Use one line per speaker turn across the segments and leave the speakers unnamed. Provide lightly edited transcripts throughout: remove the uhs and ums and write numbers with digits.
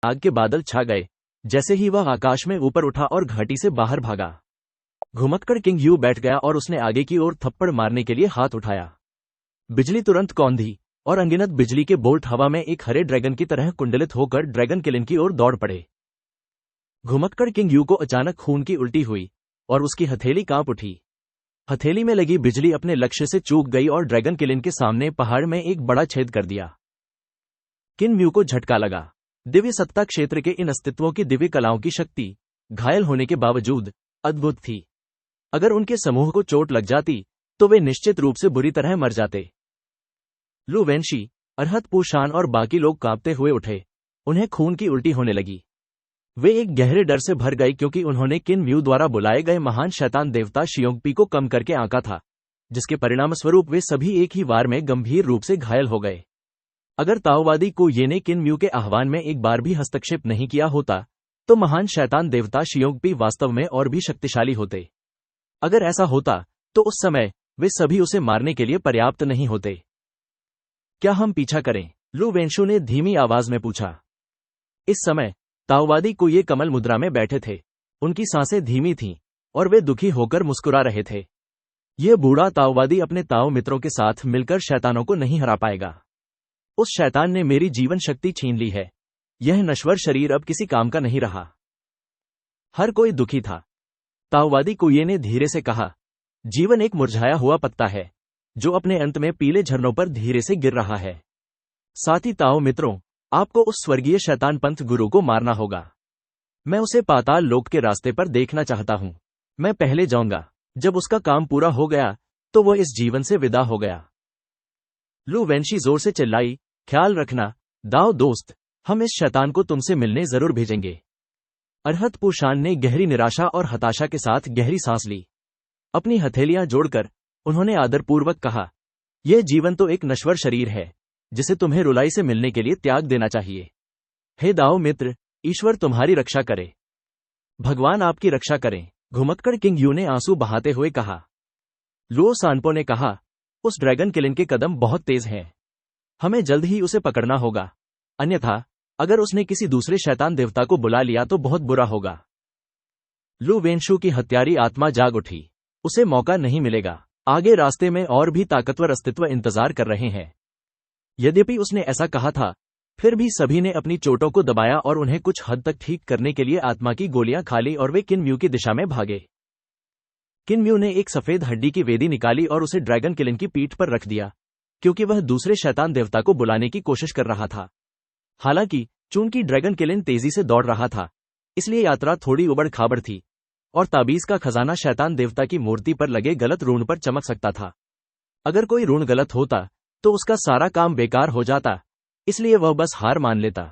आग के बादल छा गए। जैसे ही वह आकाश में ऊपर उठा और घाटी से बाहर भागा, घुमक्कड़ किंग यू बैठ गया और उसने आगे की ओर थप्पड़ मारने के लिए हाथ उठाया। बिजली तुरंत कौंधी और अनगिनत बिजली के बोल्ट हवा में एक हरे ड्रैगन की तरह कुंडलित होकर ड्रैगन किलिन की ओर दौड़ पड़े। घुमक्कड़ किंग यू को अचानक खून की उल्टी हुई और उसकी हथेली कांप उठी। हथेली में लगी बिजली अपने लक्ष्य से चूक गई और ड्रैगन किलिन के सामने पहाड़ में एक बड़ा छेद कर दिया। किन म्यू को झटका लगा। दिव्य सत्ता क्षेत्र के इन अस्तित्वों की दिव्य कलाओं की शक्ति घायल होने के बावजूद अद्भुत थी। अगर उनके समूह को चोट लग जाती तो वे निश्चित रूप से बुरी तरह मर जाते। लू वेनशी, अरहत पूशान और बाकी लोग कांपते हुए उठे। उन्हें खून की उल्टी होने लगी। वे एक गहरे डर से भर गए क्योंकि उन्होंने किन म्यू द्वारा बुलाए गए महान शैतान देवता शियोंगपी को कम करके आंका था, जिसके परिणामस्वरूप वे सभी एक ही वार में गंभीर रूप से घायल हो गए। अगर ताओवादी को ये ने किन म्यू के आह्वान में एक बार भी हस्तक्षेप नहीं किया होता तो महान शैतान देवता शियोंगपी वास्तव में और भी शक्तिशाली होते। अगर ऐसा होता तो उस समय वे सभी उसे मारने के लिए पर्याप्त नहीं होते। क्या हम पीछा करें? लू वेंशु ने धीमी आवाज में पूछा। इस समय ताओवादी को ये कमल मुद्रा में बैठे थे। उनकी सांसें धीमी थीं और वे दुखी होकर मुस्कुरा रहे थे। यह बूढ़ा ताओवादी अपने ताओ मित्रों के साथ मिलकर शैतानों को नहीं हरा पाएगा। उस शैतान ने मेरी जीवन शक्ति छीन ली है। यह नश्वर शरीर अब किसी काम का नहीं रहा। हर कोई दुखी था। ताओवादी कुये ने धीरे से कहा, जीवन एक मुरझाया हुआ पत्ता है जो अपने अंत में पीले झरनों पर धीरे से गिर रहा है। साथी ताओ मित्रों, आपको उस स्वर्गीय शैतान पंथ गुरु को मारना होगा। मैं उसे पाताल लोक के रास्ते पर देखना चाहता हूं। मैं पहले जाऊंगा। जब उसका काम पूरा हो गया तो वह इस जीवन से विदा हो गया। लू वेंशी जोर से चिल्लाई, ख्याल रखना दाओ दोस्त, हम इस शैतान को तुमसे मिलने जरूर भेजेंगे। अरहत पूशान ने गहरी निराशा और हताशा के साथ गहरी सांस ली। अपनी हथेलियां जोड़कर उन्होंने आदरपूर्वक कहा, यह जीवन तो एक नश्वर शरीर है जिसे तुम्हें रुलाई से मिलने के लिए त्याग देना चाहिए। हे दाओ मित्र, ईश्वर तुम्हारी रक्षा करे। भगवान आपकी रक्षा करें। घुमक्कड़ किंग यू ने आंसू बहाते हुए कहा। लुओ सांपो ने कहा, उस ड्रैगन किलिन के कदम बहुत तेज हैं। हमें जल्द ही उसे पकड़ना होगा, अन्यथा अगर उसने किसी दूसरे शैतान देवता को बुला लिया तो बहुत बुरा होगा। लू वेंशु की हत्यारी आत्मा जाग उठी। उसे मौका नहीं मिलेगा। आगे रास्ते में और भी ताकतवर अस्तित्व इंतजार कर रहे हैं। यद्यपि उसने ऐसा कहा था, फिर भी सभी ने अपनी चोटों को दबाया और उन्हें कुछ हद तक ठीक करने के लिए आत्मा की गोलियां खा ली और वे किन म्यू की दिशा में भागे। किन म्यू ने एक सफेद हड्डी की वेदी निकाली और उसे ड्रैगन किलिन की पीठ पर रख दिया, क्योंकि वह दूसरे शैतान देवता को बुलाने की कोशिश कर रहा था। हालांकि चूंकि ड्रैगन किलिन तेजी से दौड़ रहा था, इसलिए यात्रा थोड़ी उबड़ खाबड़ थी और ताबीज का खजाना शैतान देवता की मूर्ति पर लगे गलत रून पर चमक सकता था। अगर कोई रून गलत होता तो उसका सारा काम बेकार हो जाता, इसलिए वह बस हार मान लेता।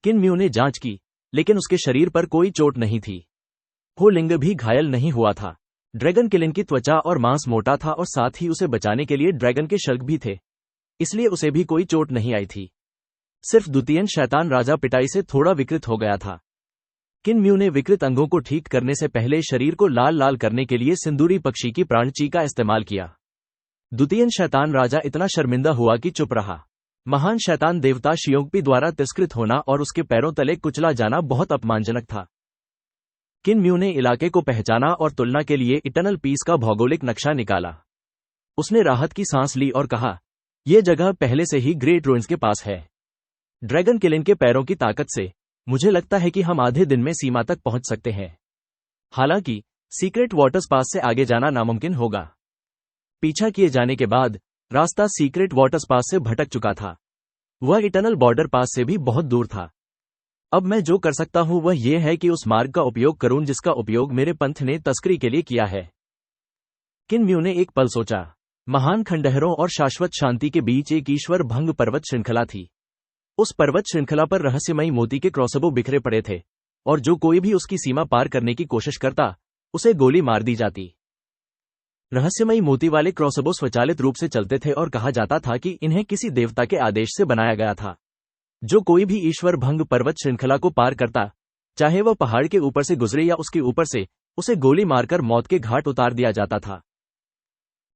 किन म्यू ने जांच की, लेकिन उसके शरीर पर कोई चोट नहीं थी। हो लिंग भी घायल नहीं हुआ था। ड्रैगन किलिन की त्वचा और मांस मोटा था और साथ ही उसे बचाने के लिए ड्रैगन के शल्क भी थे, इसलिए उसे भी कोई चोट नहीं आई थी। सिर्फ द्वितीय शैतान राजा पिटाई से थोड़ा विकृत हो गया था। किन म्यू ने विकृत अंगों को ठीक करने से पहले शरीर को लाल लाल करने के लिए सिंदूरी पक्षी की प्राणची का इस्तेमाल किया। द्वितीय शैतान राजा इतना शर्मिंदा हुआ कि चुप रहा। महान शैतान देवता शियोंगपी द्वारा तिरस्कृत होना और उसके पैरों तले कुचला जाना बहुत अपमानजनक था। किन म्यू ने इलाके को पहचाना और तुलना के लिए इटर्नल पीस का भौगोलिक नक्शा निकाला। उसने राहत की सांस ली और कहा, यह जगह पहले से ही ग्रेट रूइंस के पास है। ड्रैगन किलिन के पैरों की ताकत से मुझे लगता है कि हम आधे दिन में सीमा तक पहुंच सकते हैं। हालांकि सीक्रेट वाटर्स पास से आगे जाना नामुमकिन होगा। पीछा किए जाने के बाद रास्ता सीक्रेट वाटर्स पास से भटक चुका था। वह इटर्नल बॉर्डर पास से भी बहुत दूर था। अब मैं जो कर सकता हूं वह यह है कि उस मार्ग का उपयोग करूं जिसका उपयोग मेरे पंथ ने तस्करी के लिए किया है। किन म्यू ने एक पल सोचा। महान खंडहरों और शाश्वत शांति के बीच एक ईश्वर भंग पर्वत श्रृंखला थी। उस पर्वत श्रृंखला पर रहस्यमयी मोती के क्रॉसबो बिखरे पड़े थे और जो कोई भी उसकी सीमा पार करने की कोशिश करता उसे गोली मार दी जाती। रहस्यमयी मोती वाले क्रॉसबो स्वचालित रूप से चलते थे और कहा जाता था कि इन्हें किसी देवता के आदेश से बनाया गया था। जो कोई भी ईश्वर भंग पर्वत श्रृंखला को पार करता, चाहे वह पहाड़ के ऊपर से गुजरे या उसके ऊपर से, उसे गोली मारकर मौत के घाट उतार दिया जाता था।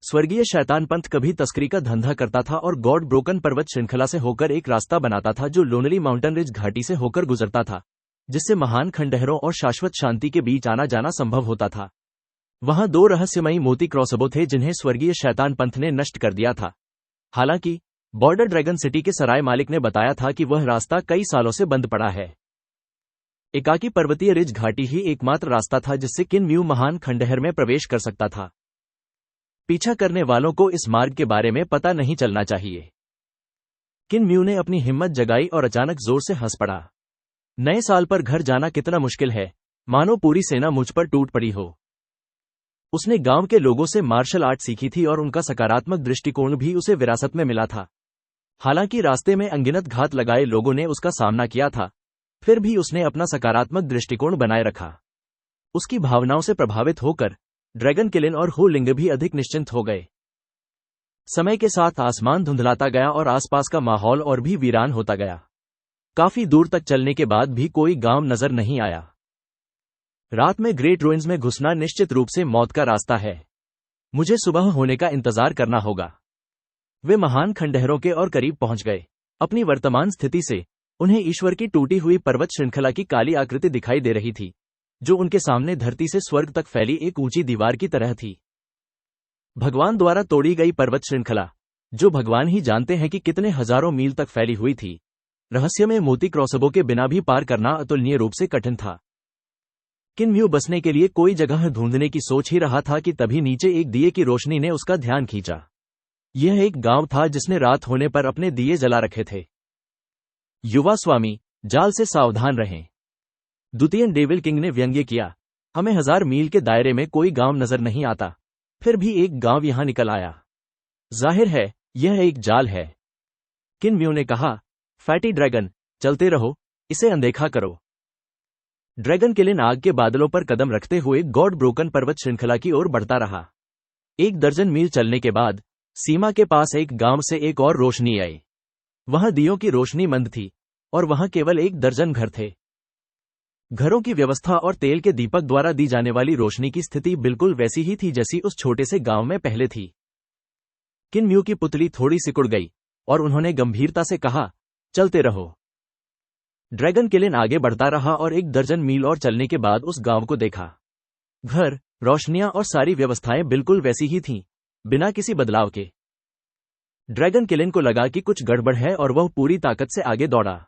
स्वर्गीय शैतान पंथ कभी तस्करी का धंधा करता था और गॉड ब्रोकन पर्वत श्रृंखला से होकर एक रास्ता बनाता था जो लोनली माउंटेन रिज घाटी से होकर गुजरता था, जिससे महान खंडहरों और शाश्वत शांति के बीच आना जाना संभव होता था। वहां 2 रहस्यमयी मोती क्रॉसबो थे जिन्हें स्वर्गीय शैतान पंथ ने नष्ट कर दिया था। हालांकि बॉर्डर ड्रैगन सिटी के सराय मालिक ने बताया था कि वह रास्ता कई सालों से बंद पड़ा है। एकाकी पर्वतीय रिज घाटी ही एकमात्र रास्ता था जिससे किन म्यू महान खंडहर में प्रवेश कर सकता था। पीछा करने वालों को इस मार्ग के बारे में पता नहीं चलना चाहिए। किन म्यू ने अपनी हिम्मत जगाई और अचानक जोर से हंस पड़ा। नए साल पर घर जाना कितना मुश्किल है, मानो पूरी सेना मुझ पर टूट पड़ी हो। उसने गांव के लोगों से मार्शल आर्ट सीखी थी और उनका सकारात्मक दृष्टिकोण भी उसे विरासत में मिला था। हालांकि रास्ते में अनगिनत घात लगाए लोगों ने उसका सामना किया था, फिर भी उसने अपना सकारात्मक दृष्टिकोण बनाए रखा। उसकी भावनाओं से प्रभावित होकर ड्रैगन किलिन और हो लिंग भी अधिक निश्चिंत हो गए। समय के साथ आसमान धुंधलाता गया और आसपास का माहौल और भी वीरान होता गया। काफी दूर तक चलने के बाद भी कोई गांव नजर नहीं आया। रात में ग्रेट रुइंस में घुसना निश्चित रूप से मौत का रास्ता है। मुझे सुबह होने का इंतजार करना होगा। वे महान खंडहरों के और करीब पहुंच गए। अपनी वर्तमान स्थिति से उन्हें ईश्वर की टूटी हुई पर्वत श्रृंखला की काली आकृति दिखाई दे रही थी, जो उनके सामने धरती से स्वर्ग तक फैली एक ऊंची दीवार की तरह थी। भगवान द्वारा तोड़ी गई पर्वत श्रृंखला, जो भगवान ही जानते हैं कि कितने हजारों मील तक फैली हुई थी। रहस्यमय मोती क्रॉसबो के बिना भी पार करना अतुलनीय रूप से कठिन था। किन म्यू बसने के लिए कोई जगह ढूंढने की सोच ही रहा था कि तभी नीचे एक दिए की रोशनी ने उसका ध्यान खींचा। यह एक गांव था जिसने रात होने पर अपने दिए जला रखे थे। युवा स्वामी, जाल से सावधान रहें। द्वितीय डेविल किंग ने व्यंग्य किया। हमें 1000 मील के दायरे में कोई गांव नजर नहीं आता, फिर भी एक गांव यहां निकल आया। जाहिर है यह एक जाल है। किन म्यू ने कहा, फैटी ड्रैगन, चलते रहो, इसे अनदेखा करो। ड्रैगन किलिन आग के बादलों पर कदम रखते हुए गॉड ब्रोकन पर्वत श्रृंखला की ओर बढ़ता रहा। 1 दर्जन मील चलने के बाद सीमा के पास एक गांव से एक और रोशनी आई। वहां दियों की रोशनी मंद थी और वहां केवल 1 दर्जन घर थे। घरों की व्यवस्था और तेल के दीपक द्वारा दी जाने वाली रोशनी की स्थिति बिल्कुल वैसी ही थी जैसी उस छोटे से गांव में पहले थी। किन म्यू की पुतली थोड़ी सिकुड़ गई और उन्होंने गंभीरता से कहा, चलते रहो। ड्रैगन किलिन आगे बढ़ता रहा और 1 दर्जन मील और चलने के बाद उस गांव को देखा। घर, रोशनियां और सारी व्यवस्थाएं बिल्कुल वैसी ही थीं, बिना किसी बदलाव के। ड्रैगन किलिन को लगा कि कुछ गड़बड़ है और वह पूरी ताकत से आगे दौड़ा।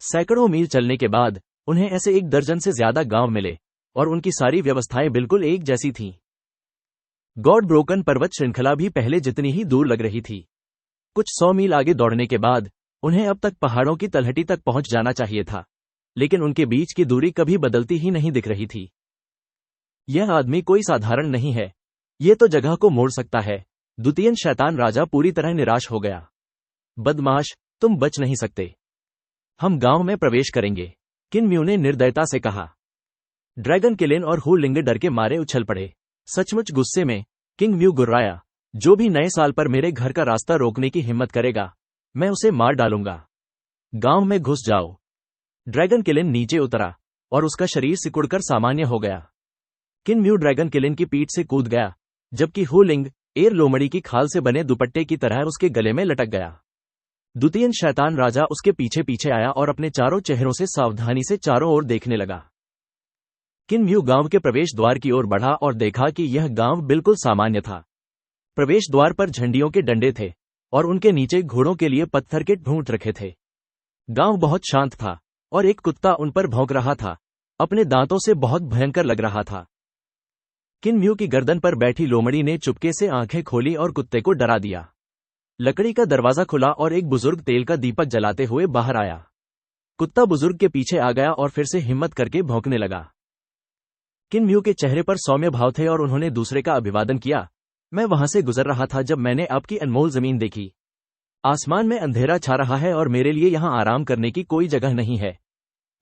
सैकड़ों मील चलने के बाद उन्हें ऐसे 1 दर्जन से ज्यादा गांव मिले और उनकी सारी व्यवस्थाएं बिल्कुल एक जैसी थीं। गॉड ब्रोकन पर्वत श्रृंखला भी पहले जितनी ही दूर लग रही थी। कुछ 100 मील आगे दौड़ने के बाद उन्हें अब तक पहाड़ों की तलहटी तक पहुंच जाना चाहिए था, लेकिन उनके बीच की दूरी कभी बदलती ही नहीं दिख रही थी। यह आदमी कोई साधारण नहीं है, ये तो जगह को मोड़ सकता है। द्वितीय शैतान राजा पूरी तरह निराश हो गया। बदमाश, तुम बच नहीं सकते। हम गांव में प्रवेश करेंगे, किन म्यू ने निर्दयता से कहा। ड्रैगन किलिन और हु लिंग डर के मारे उछल पड़े। सचमुच गुस्से में किंग म्यू गुर्राया, जो भी नए साल पर मेरे घर का रास्ता रोकने की हिम्मत करेगा, मैं उसे मार डालूंगा। गांव में घुस जाओ। ड्रैगन किलिन नीचे उतरा और उसका शरीर सिकुड़कर सामान्य हो गया। किन म्यू ड्रैगन किलिन की पीठ से कूद गया, जबकि हु लिंग एयर लोमड़ी की खाल से बने दुपट्टे की तरह उसके गले में लटक गया। द्वितीय शैतान राजा उसके पीछे पीछे आया और अपने चारों चेहरों से सावधानी से चारों ओर देखने लगा। किन म्यू गांव के प्रवेश द्वार की ओर बढ़ा और देखा कि यह गांव बिल्कुल सामान्य था। प्रवेश द्वार पर झंडियों के डंडे थे और उनके नीचे घोड़ों के लिए पत्थर के ढूंढ रखे थे। गांव बहुत शांत था और एक कुत्ता उन पर भौंक रहा था, अपने दांतों से बहुत भयंकर लग रहा था। किन म्यू की गर्दन पर बैठी लोमड़ी ने चुपके से आंखें खोली और कुत्ते को डरा दिया। लकड़ी का दरवाजा खुला और एक बुजुर्ग तेल का दीपक जलाते हुए बाहर आया। कुत्ता बुजुर्ग के पीछे आ गया और फिर से हिम्मत करके भौंकने लगा। किन म्यू के चेहरे पर सौम्य भाव थे और उन्होंने दूसरे का अभिवादन किया। मैं वहां से गुजर रहा था जब मैंने आपकी अनमोल जमीन देखी। आसमान में अंधेरा छा रहा है और मेरे लिए यहां आराम करने की कोई जगह नहीं है,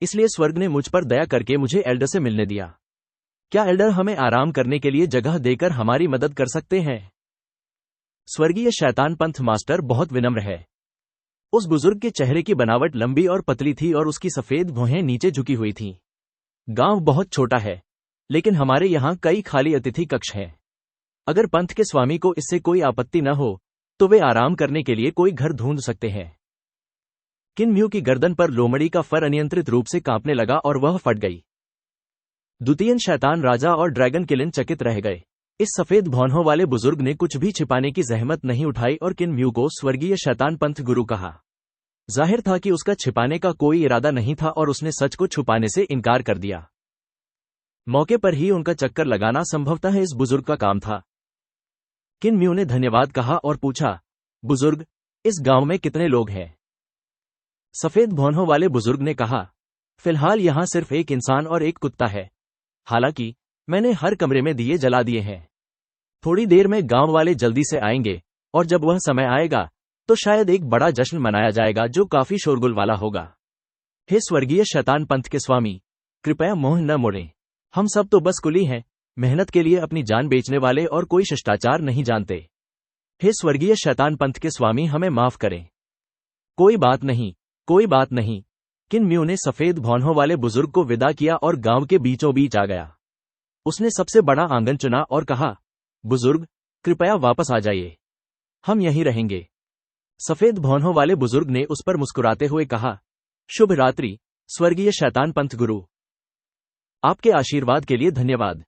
इसलिए स्वर्ग ने मुझ पर दया करके मुझे एल्डर से मिलने दिया। क्या एल्डर हमें आराम करने के लिए जगह देकर हमारी मदद कर सकते हैं? स्वर्गीय शैतान पंथ मास्टर बहुत विनम्र है। उस बुजुर्ग के चेहरे की बनावट लंबी और पतली थी और उसकी सफेद भौहें नीचे झुकी हुई थीं। गांव बहुत छोटा है, लेकिन हमारे यहां कई खाली अतिथि कक्ष हैं। अगर पंथ के स्वामी को इससे कोई आपत्ति न हो तो वे आराम करने के लिए कोई घर ढूंढ सकते हैं। किन म्यू की गर्दन पर लोमड़ी का फर अनियंत्रित रूप से कांपने लगा और वह फट गई। द्वितीय शैतान राजा और ड्रैगन किलिन चकित रह गए। इस सफेद भौहों वाले बुजुर्ग ने कुछ भी छिपाने की जहमत नहीं उठाई और किन म्यू को स्वर्गीय शैतान पंथ गुरु कहा। जाहिर था कि उसका छिपाने का कोई इरादा नहीं था और उसने सच को छुपाने से इनकार कर दिया। मौके पर ही उनका चक्कर लगाना संभवतः इस बुजुर्ग का काम था। किन म्यू ने धन्यवाद कहा और पूछा, बुजुर्ग, इस गांव में कितने लोग हैं? सफेद भौहों वाले बुजुर्ग ने कहा, फिलहाल यहां सिर्फ एक इंसान और एक कुत्ता है। हालांकि मैंने हर कमरे में दिए जला दिए हैं। थोड़ी देर में गांव वाले जल्दी से आएंगे और जब वह समय आएगा तो शायद एक बड़ा जश्न मनाया जाएगा जो काफी शोरगुल वाला होगा। हे स्वर्गीय शैतान पंथ के स्वामी, कृपया मोह न मोड़ें। हम सब तो बस कुली हैं, मेहनत के लिए अपनी जान बेचने वाले और कोई शिष्टाचार नहीं जानते। हे स्वर्गीय शैतान पंथ के स्वामी, हमें माफ करें। कोई बात नहीं, कोई बात नहीं। किन म्यू ने सफेद भौहों वाले बुजुर्ग को विदा किया और गांव के बीचों बीच आ गया। उसने सबसे बड़ा आंगन चुना और कहा, बुजुर्ग, कृपया वापस आ जाइए, हम यहीं रहेंगे। सफेद भौहों वाले बुजुर्ग ने उस पर मुस्कुराते हुए कहा, शुभ रात्रि स्वर्गीय शैतान पंथ गुरु, आपके आशीर्वाद के लिए धन्यवाद।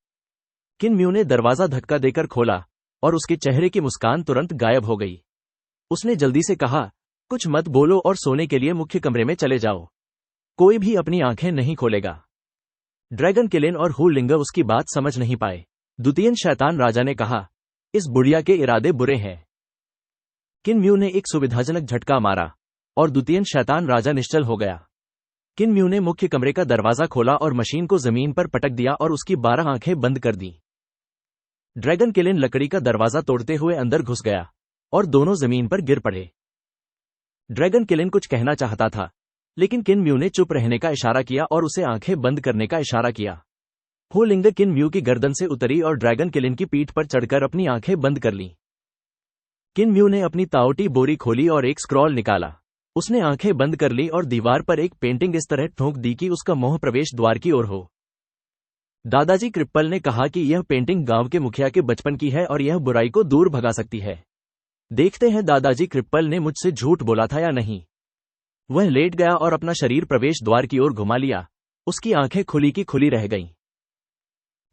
किन म्यू ने दरवाजा धक्का देकर खोला और उसके चेहरे की मुस्कान तुरंत गायब हो गई। उसने जल्दी से कहा, कुछ मत बोलो और सोने के लिए मुख्य कमरे में चले जाओ। कोई भी अपनी आंखें नहीं खोलेगा। ड्रैगन किलिन और हू लिंगर उसकी बात समझ नहीं पाए। द्वितीय शैतान राजा ने कहा, इस बुढ़िया के इरादे बुरे हैं। किन म्यू ने एक सुविधाजनक झटका मारा और द्वितीय शैतान राजा निश्चल हो गया। किन म्यू ने मुख्य कमरे का दरवाजा खोला और मशीन को जमीन पर पटक दिया और उसकी 12 आंखें बंद कर दी। ड्रैगन किलिन लकड़ी का दरवाजा तोड़ते हुए अंदर घुस गया और दोनों जमीन पर गिर पड़े। ड्रैगन किलिन कुछ कहना चाहता था, लेकिन किन म्यू ने चुप रहने का इशारा किया और उसे आंखें बंद करने का इशारा किया। हू लिंगर किन म्यू की गर्दन से उतरी और ड्रैगन किलिन की पीठ पर चढ़कर अपनी आंखें बंद कर लीं। किन म्यू ने अपनी तावटी बोरी खोली और एक स्क्रॉल निकाला। उसने आंखें बंद कर ली और दीवार पर एक पेंटिंग इस तरह ठोंक दी कि उसका मोह प्रवेश द्वार की ओर हो। दादाजी क्रिप्पल ने कहा कि यह पेंटिंग गांव के मुखिया के बचपन की है और यह बुराई को दूर भगा सकती है। देखते हैं दादाजी क्रिप्पल ने मुझसे झूठ बोला था या नहीं। वह लेट गया और अपना शरीर प्रवेश द्वार की ओर घुमा लिया। उसकी आंखें खुली की खुली रह गईं।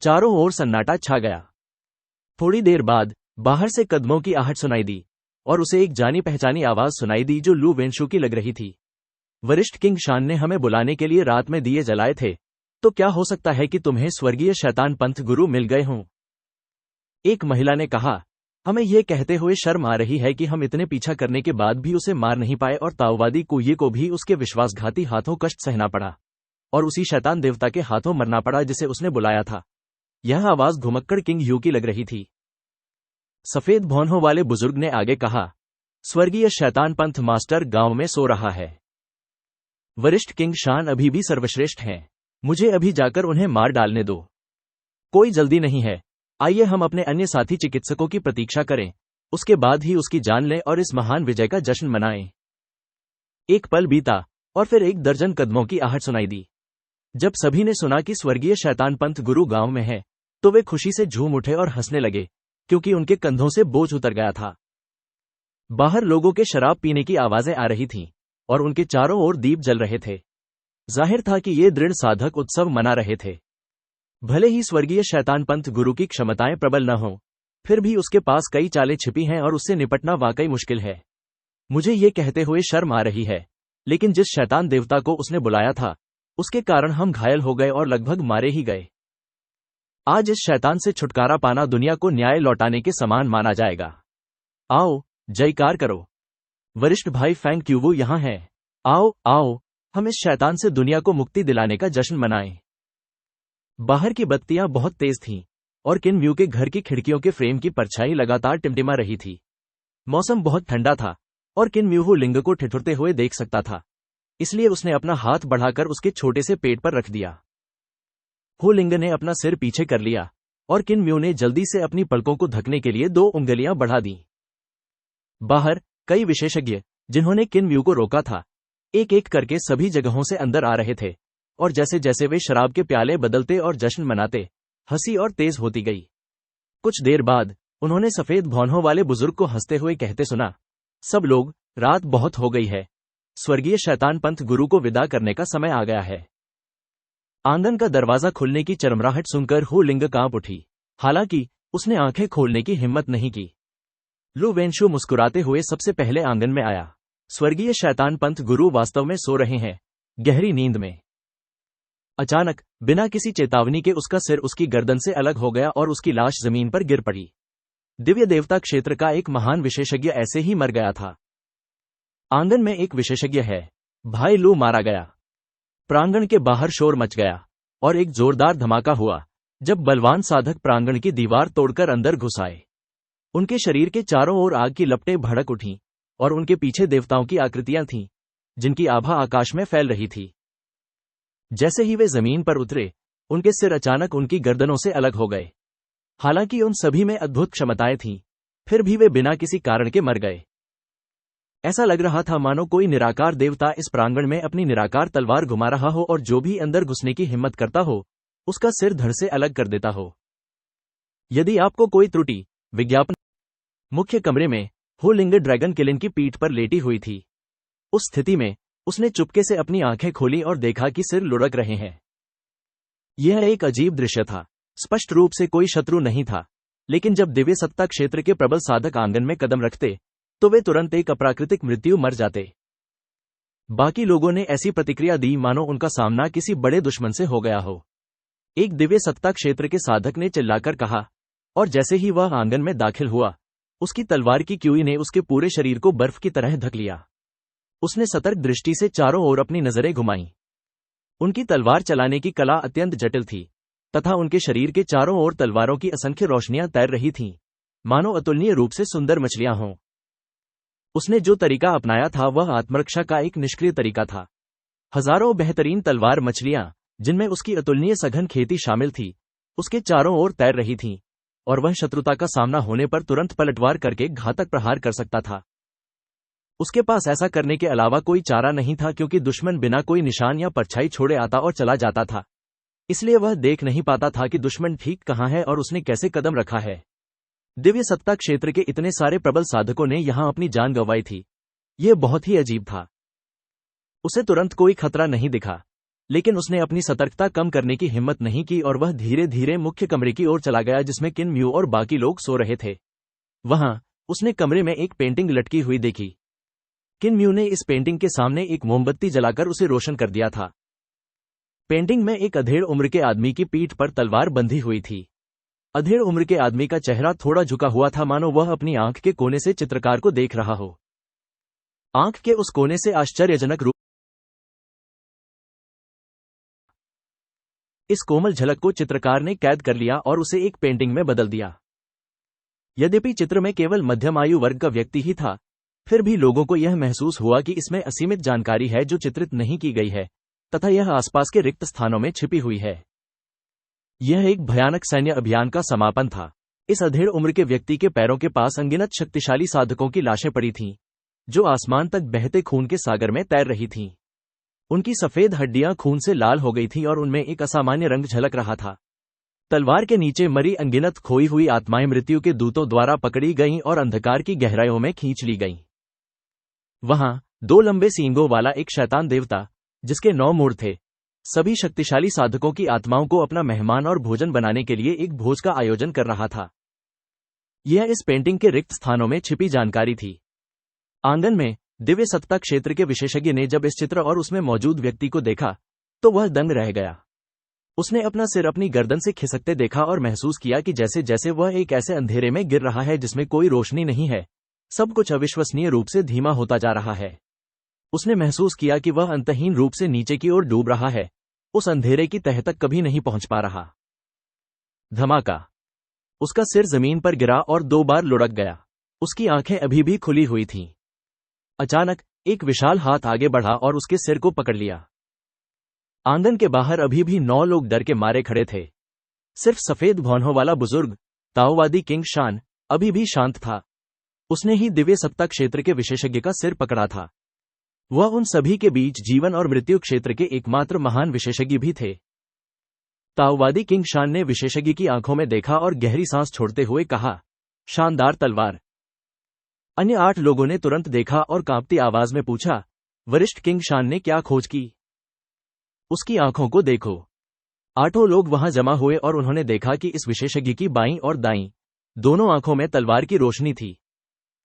चारों ओर सन्नाटा छा गया। थोड़ी देर बाद बाहर से कदमों की आहट सुनाई दी और उसे एक जानी पहचानी आवाज सुनाई दी जो लू वेंशु की लग रही थी। वरिष्ठ किंग शान ने हमें बुलाने के लिए रात में दिए जलाए थे, तो क्या हो सकता है कि तुम्हें स्वर्गीय शैतान पंथ गुरु मिल गए हों? एक महिला ने कहा, हमें यह कहते हुए शर्म आ रही है कि हम इतने पीछा करने के बाद भी उसे मार नहीं पाए और ताओवादी कुये को भी उसके विश्वासघाती हाथों कष्ट सहना पड़ा और उसी शैतान देवता के हाथों मरना पड़ा जिसे उसने बुलाया था। यह आवाज घुमक्कड़ किंग यू की लग रही थी। सफेद भौहों वाले बुजुर्ग ने आगे कहा, स्वर्गीय शैतान पंथ मास्टर गांव में सो रहा है। वरिष्ठ किंग शान अभी भी सर्वश्रेष्ठ हैं। मुझे अभी जाकर उन्हें मार डालने दो। कोई जल्दी नहीं है। आइए हम अपने अन्य साथी चिकित्सकों की प्रतीक्षा करें, उसके बाद ही उसकी जान लें और इस महान विजय का जश्न मनाएं। एक पल बीता और फिर 1 दर्जन कदमों की आहट सुनाई दी। जब सभी ने सुना कि स्वर्गीय शैतान पंथ गुरु गांव में है, तो वे खुशी से झूम उठे और हंसने लगे, क्योंकि उनके कंधों से बोझ उतर गया था। बाहर लोगों के शराब पीने की आवाजें आ रही थीं और उनके चारों ओर दीप जल रहे थे। जाहिर था कि ये दृढ़ साधक उत्सव मना रहे थे। भले ही स्वर्गीय शैतान पंथ गुरु की क्षमताएं प्रबल न हों, फिर भी उसके पास कई चालें छिपी हैं और उससे निपटना वाकई मुश्किल है। मुझे ये कहते हुए शर्म आ रही है, लेकिन जिस शैतान देवता को उसने बुलाया था, उसके कारण हम घायल हो गए और लगभग मारे ही गए। आज इस शैतान से छुटकारा पाना दुनिया को न्याय लौटाने के समान माना जाएगा। आओ, जयकार करो। वरिष्ठ भाई फैंग क्यूवू यहां है। आओ आओ, हम इस शैतान से दुनिया को मुक्ति दिलाने का जश्न मनाएं। बाहर की बत्तियां बहुत तेज थीं और किन म्यू के घर की खिड़कियों के फ्रेम की परछाई लगातार टिमटिमा रही थी। मौसम बहुत ठंडा था और किन म्यू हू लिंगर को ठिठुरते हुए देख सकता था, इसलिए उसने अपना हाथ बढ़ाकर उसके छोटे से पेट पर रख दिया। हू लिंगर ने अपना सिर पीछे कर लिया और किन म्यू ने जल्दी से अपनी पलकों को ढकने के लिए 2 उंगलियां बढ़ा दी। बाहर कई विशेषज्ञ, जिन्होंने किन म्यू को रोका था, एक एक करके सभी जगहों से अंदर आ रहे थे और जैसे जैसे वे शराब के प्याले बदलते और जश्न मनाते, हंसी और तेज होती गई। कुछ देर बाद उन्होंने सफेद भौहों वाले बुजुर्ग को हंसते हुए कहते सुना, सब लोग, रात बहुत हो गई है। स्वर्गीय शैतान पंथ गुरु को विदा करने का समय आ गया है। आंगन का दरवाजा खुलने की चरमराहट सुनकर हु लिंग कांप उठी। हालांकि उसने आंखें खोलने की हिम्मत नहीं की। लू वेंशु मुस्कुराते हुए सबसे पहले आंगन में आया। स्वर्गीय शैतान पंथ गुरु वास्तव में सो रहे हैं, गहरी नींद में। अचानक बिना किसी चेतावनी के उसका सिर उसकी गर्दन से अलग हो गया और उसकी लाश जमीन पर गिर पड़ी। दिव्य देवता क्षेत्र का एक महान विशेषज्ञ ऐसे ही मर गया था। आंगन में एक विशेषज्ञ है, भाई लू मारा गया। प्रांगण के बाहर शोर मच गया और एक जोरदार धमाका हुआ जब बलवान साधक प्रांगण की दीवार तोड़कर अंदर घुस आए। उनके शरीर के चारों ओर आग की लपटें भड़क उठीं और उनके पीछे देवताओं की आकृतियां थीं, जिनकी आभा आकाश में फैल रही थी। जैसे ही वे जमीन पर उतरे, उनके सिर अचानक उनकी गर्दनों से अलग हो गए। हालांकि उन सभी में अद्भुत क्षमताएं थीं, फिर भी वे बिना किसी कारण के मर गए। ऐसा लग रहा था मानो कोई निराकार देवता इस प्रांगण में अपनी निराकार तलवार घुमा रहा हो और जो भी अंदर घुसने की हिम्मत करता हो, उसका सिर धड़ से अलग कर देता हो। यदि आपको कोई त्रुटि, विज्ञापन। मुख्य कमरे में हु लिंग ड्रैगन किलिन की पीठ पर लेटी हुई थी। उस स्थिति में उसने चुपके से अपनी आंखें खोली और देखा कि सिर लुढ़क रहे हैं। यह एक अजीब दृश्य था। स्पष्ट रूप से कोई शत्रु नहीं था, लेकिन जब दिव्य सत्ता क्षेत्र के प्रबल साधक आंगन में कदम रखते तो वे तुरंत एक अप्राकृतिक मृत्यु मर जाते। बाकी लोगों ने ऐसी प्रतिक्रिया दी मानो उनका सामना किसी बड़े दुश्मन से हो गया हो। एक दिव्य सत्ता क्षेत्र के साधक ने चिल्लाकर कहा, और जैसे ही वह आंगन में दाखिल हुआ, उसकी तलवार की क्यूई ने उसके पूरे शरीर को बर्फ की तरह ढक लिया। उसने सतर्क दृष्टि से चारों ओर अपनी नजरें घुमाईं। उनकी तलवार चलाने की कला अत्यंत जटिल थी, तथा उनके शरीर के चारों ओर तलवारों की असंख्य रोशनियां तैर रही थीं, मानो अतुलनीय रूप से सुंदर मछलियां हों। उसने जो तरीका अपनाया था वह आत्मरक्षा का एक निष्क्रिय तरीका था। हजारों बेहतरीन तलवार मछलियां, जिनमें उसकी अतुलनीय सघन खेती शामिल थी, उसके चारों ओर तैर रही थीं, और वह शत्रुता का सामना होने पर तुरंत पलटवार करके घातक प्रहार कर सकता था। उसके पास ऐसा करने के अलावा कोई चारा नहीं था, क्योंकि दुश्मन बिना कोई निशान या परछाई छोड़े आता और चला जाता था। इसलिए वह देख नहीं पाता था कि दुश्मन ठीक कहां है और उसने कैसे कदम रखा है। दिव्य सत्ता क्षेत्र के इतने सारे प्रबल साधकों ने यहां अपनी जान गंवाई थी। यह बहुत ही अजीब था। उसे तुरंत कोई खतरा नहीं दिखा, लेकिन उसने अपनी सतर्कता कम करने की हिम्मत नहीं की और वह धीरे धीरे मुख्य कमरे की ओर चला गया जिसमें किन म्यू और बाकी लोग सो रहे थे। वहां उसने कमरे में एक पेंटिंग लटकी हुई देखी। किन म्यू ने इस पेंटिंग के सामने एक मोमबत्ती जलाकर उसे रोशन कर दिया था। पेंटिंग में एक अधेड़ उम्र के आदमी की पीठ पर तलवार बंधी हुई थी। अधेड़ उम्र के आदमी का चेहरा थोड़ा झुका हुआ था, मानो वह अपनी आंख के कोने से चित्रकार को देख रहा हो। आंख के उस कोने से आश्चर्यजनक रूप इस कोमल झलक को चित्रकार ने कैद कर लिया और उसे एक पेंटिंग में बदल दिया। यद्यपि चित्र में केवल मध्यम आयु वर्ग का व्यक्ति ही था, फिर भी लोगों को यह महसूस हुआ कि इसमें असीमित जानकारी है जो चित्रित नहीं की गई है, तथा यह आसपास के रिक्त स्थानों में छिपी हुई है। यह एक भयानक सैन्य अभियान का समापन था। इस अधेड़ उम्र के व्यक्ति के पैरों के पास अनगिनत शक्तिशाली साधकों की लाशें पड़ी थीं, जो आसमान तक बहते खून के सागर में तैर रही थीं। उनकी सफेद हड्डियां खून से लाल हो गई थीं और उनमें एक असामान्य रंग झलक रहा था। तलवार के नीचे मरी अनगिनत खोई हुई आत्माएं मृत्यु के दूतों द्वारा पकड़ी गईं और अंधकार की गहराइयों में खींच ली गईं। वहां दो लंबे सींगों वाला एक शैतान देवता, जिसके 9 मुड़ थे, सभी शक्तिशाली साधकों की आत्माओं को अपना मेहमान और भोजन बनाने के लिए एक भोज का आयोजन कर रहा था। यह इस पेंटिंग के रिक्त स्थानों में छिपी जानकारी थी। आंगन में दिव्य सत्ता क्षेत्र के विशेषज्ञ ने जब इस चित्र और उसमें मौजूद व्यक्ति को देखा तो वह दंग रह गया। उसने अपना सिर अपनी गर्दन से खिसकते देखा और महसूस किया कि जैसे जैसे वह एक ऐसे अंधेरे में गिर रहा है जिसमें कोई रोशनी नहीं है, सब कुछ अविश्वसनीय रूप से धीमा होता जा रहा है। उसने महसूस किया कि वह अंतहीन रूप से नीचे की ओर डूब रहा है, उस अंधेरे की तह तक कभी नहीं पहुंच पा रहा। धमाका! उसका सिर जमीन पर गिरा और 2 बार लुढ़क गया। उसकी आंखें अभी भी खुली हुई थीं। अचानक एक विशाल हाथ आगे बढ़ा और उसके सिर को पकड़ लिया। आंगन के बाहर अभी भी 9 लोग डर के मारे खड़े थे। सिर्फ सफेद भौहों वाला बुजुर्ग, ताओवादी किंग शान, अभी भी शांत था। उसने ही दिव्य सत्ता क्षेत्र के विशेषज्ञ का सिर पकड़ा था। वह उन सभी के बीच जीवन और मृत्यु क्षेत्र के एकमात्र महान विशेषज्ञ भी थे। ताओवादी किंग शान ने विशेषज्ञ की आंखों में देखा और गहरी सांस छोड़ते हुए कहा, शानदार तलवार। अन्य 8 लोगों ने तुरंत देखा और कांपती आवाज में पूछा, वरिष्ठ किंग शान ने क्या खोज की? उसकी आंखों को देखो। 8 लोग वहां जमा हुए और उन्होंने देखा कि इस विशेषज्ञ की बाईं और दाईं दोनों आंखों में तलवार की रोशनी थी।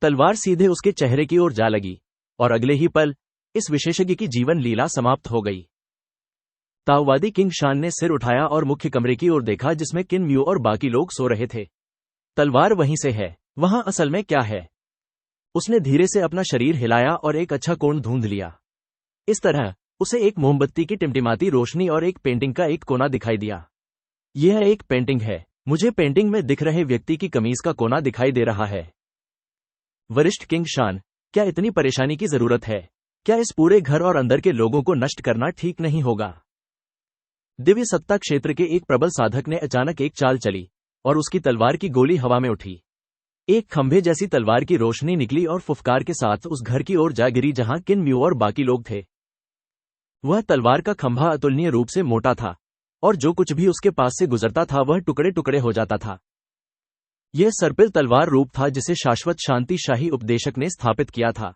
तलवार सीधे उसके चेहरे की ओर जा लगी और अगले ही पल इस विशेषज्ञ की जीवन लीला समाप्त हो गई। ताओवादी किंग शान ने सिर उठाया और मुख्य कमरे की ओर देखा जिसमें किन म्यू और बाकी लोग सो रहे थे। तलवार वहीं से है, वहां असल में क्या है? उसने धीरे से अपना शरीर हिलाया और एक अच्छा कोण ढूंढ लिया। इस तरह उसे एक मोमबत्ती की टिमटिमाती रोशनी और एक पेंटिंग का एक कोना दिखाई दिया। यह एक पेंटिंग है। मुझे पेंटिंग में दिख रहे व्यक्ति की कमीज का कोना दिखाई दे रहा है। वरिष्ठ किंग शान, क्या इतनी परेशानी की जरूरत है? क्या इस पूरे घर और अंदर के लोगों को नष्ट करना ठीक नहीं होगा? दिव्य सत्ता क्षेत्र के एक प्रबल साधक ने अचानक एक चाल चली और उसकी तलवार की गोली हवा में उठी। एक खंभे जैसी तलवार की रोशनी निकली और फुफकार के साथ उस घर की ओर जा गिरी जहां किन म्यू और बाकी लोग थे। वह तलवार का खंभा अतुलनीय रूप से मोटा था और जो कुछ भी उसके पास से गुजरता था वह टुकड़े टुकड़े हो जाता था। यह सर्पिल तलवार रूप था जिसे शाश्वत शांति शाही उपदेशक ने स्थापित किया था।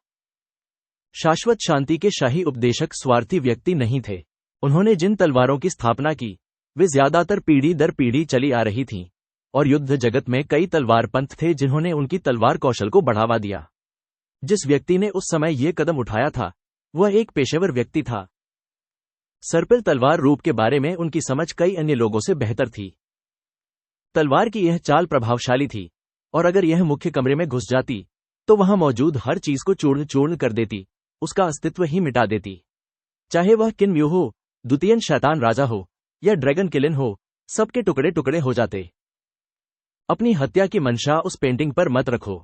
शाश्वत शांति के शाही उपदेशक स्वार्थी व्यक्ति नहीं थे। उन्होंने जिन तलवारों की स्थापना की वे ज्यादातर पीढ़ी दर पीढ़ी चली आ रही थीं और युद्ध जगत में कई तलवार पंथ थे जिन्होंने उनकी तलवार कौशल को बढ़ावा दिया। जिस व्यक्ति ने उस समय यह कदम उठाया था वह एक पेशेवर व्यक्ति था। सर्पिल तलवार रूप के बारे में उनकी समझ कई अन्य लोगों से बेहतर थी। तलवार की यह चाल प्रभावशाली थी और अगर यह मुख्य कमरे में घुस जाती तो वहां मौजूद हर चीज को चूर्ण चूर्ण कर देती, उसका अस्तित्व ही मिटा देती। चाहे वह किन म्यू हो, द्वितीय शैतान राजा हो या ड्रैगन किलिन हो, सबके टुकड़े टुकड़े हो जाते। अपनी हत्या की मंशा उस पेंटिंग पर मत रखो।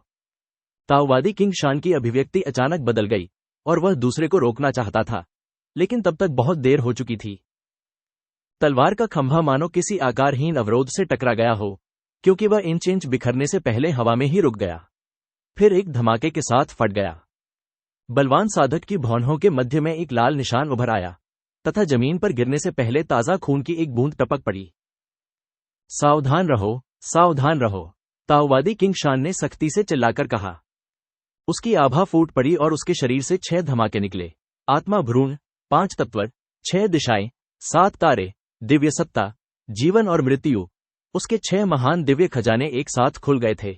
ताओवादी किंग शान की अभिव्यक्ति अचानक बदल गई और वह दूसरे को रोकना चाहता था, लेकिन तब तक बहुत देर हो चुकी थी। तलवार का खंभा मानो किसी आकारहीन अवरोध से टकरा गया हो, क्योंकि वह इंच इंच बिखरने से पहले हवा में ही रुक गया, फिर एक धमाके के साथ फट गया। बलवान साधक की भौहों के मध्य में एक लाल निशान उभर आया तथा जमीन पर गिरने से पहले ताजा खून की एक बूंद टपक पड़ी। सावधान रहो, सावधान रहो, ताओवादी किंग शान ने सख्ती से चिल्लाकर कहा। उसकी आभा फूट पड़ी और उसके शरीर से 6 धमाके निकले। आत्मा, भ्रूण, 5 तत्व, 6 दिशाएं, 7 तारे, दिव्य सत्ता, जीवन और मृत्यु, उसके 6 महान दिव्य खजाने एक साथ खुल गए थे।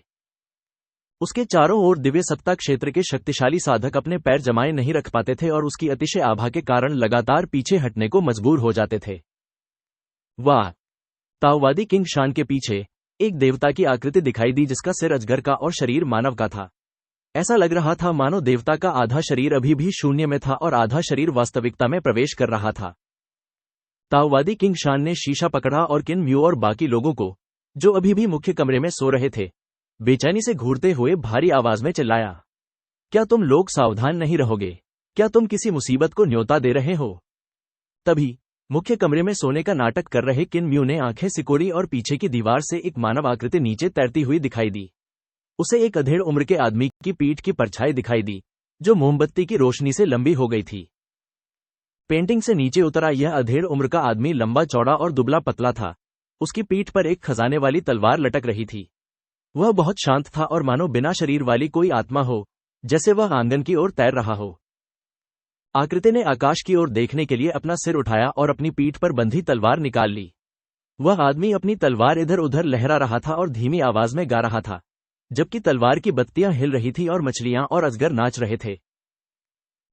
उसके चारों ओर दिव्य सत्ता क्षेत्र के शक्तिशाली साधक अपने पैर जमाए नहीं रख पाते थे और उसकी अतिशय आभा के कारण लगातार पीछे हटने को मजबूर हो जाते थे। वाह! ताओवादी किंग शान के पीछे एक देवता की आकृति दिखाई दी जिसका सिर अजगर का और शरीर मानव का था। ऐसा लग रहा था मानो देवता का आधा शरीर अभी भी शून्य में था और आधा शरीर वास्तविकता में प्रवेश कर रहा था। ताओवादी किंग शान ने शीशा पकड़ा और किन म्यू और बाकी लोगों को, जो अभी भी मुख्य कमरे में सो रहे थे, बेचैनी से घूरते हुए भारी आवाज में चिल्लाया, क्या तुम लोग सावधान नहीं रहोगे? क्या तुम किसी मुसीबत को न्योता दे रहे हो? तभी मुख्य कमरे में सोने का नाटक कर रहे किन म्यू ने आंखें सिकोड़ी और पीछे की दीवार से एक मानव आकृति नीचे तैरती हुई दिखाई दी। उसे एक अधेड़ उम्र के आदमी की पीठ की परछाई दिखाई दी जो मोमबत्ती की रोशनी से लंबी हो गई थी। पेंटिंग से नीचे उतरा यह अधेड़ उम्र का आदमी लंबा चौड़ा और दुबला पतला था। उसकी पीठ पर एक खजाने वाली तलवार लटक रही थी। वह बहुत शांत था और मानो बिना शरीर वाली कोई आत्मा हो, जैसे वह आंगन की ओर तैर रहा हो। आकृति ने आकाश की ओर देखने के लिए अपना सिर उठाया और अपनी पीठ पर बंधी तलवार निकाल ली। वह आदमी अपनी तलवार इधर उधर लहरा रहा था और धीमी आवाज में गा रहा था, जबकि तलवार की बत्तियां हिल रही थी और मछलियां और अजगर नाच रहे थे।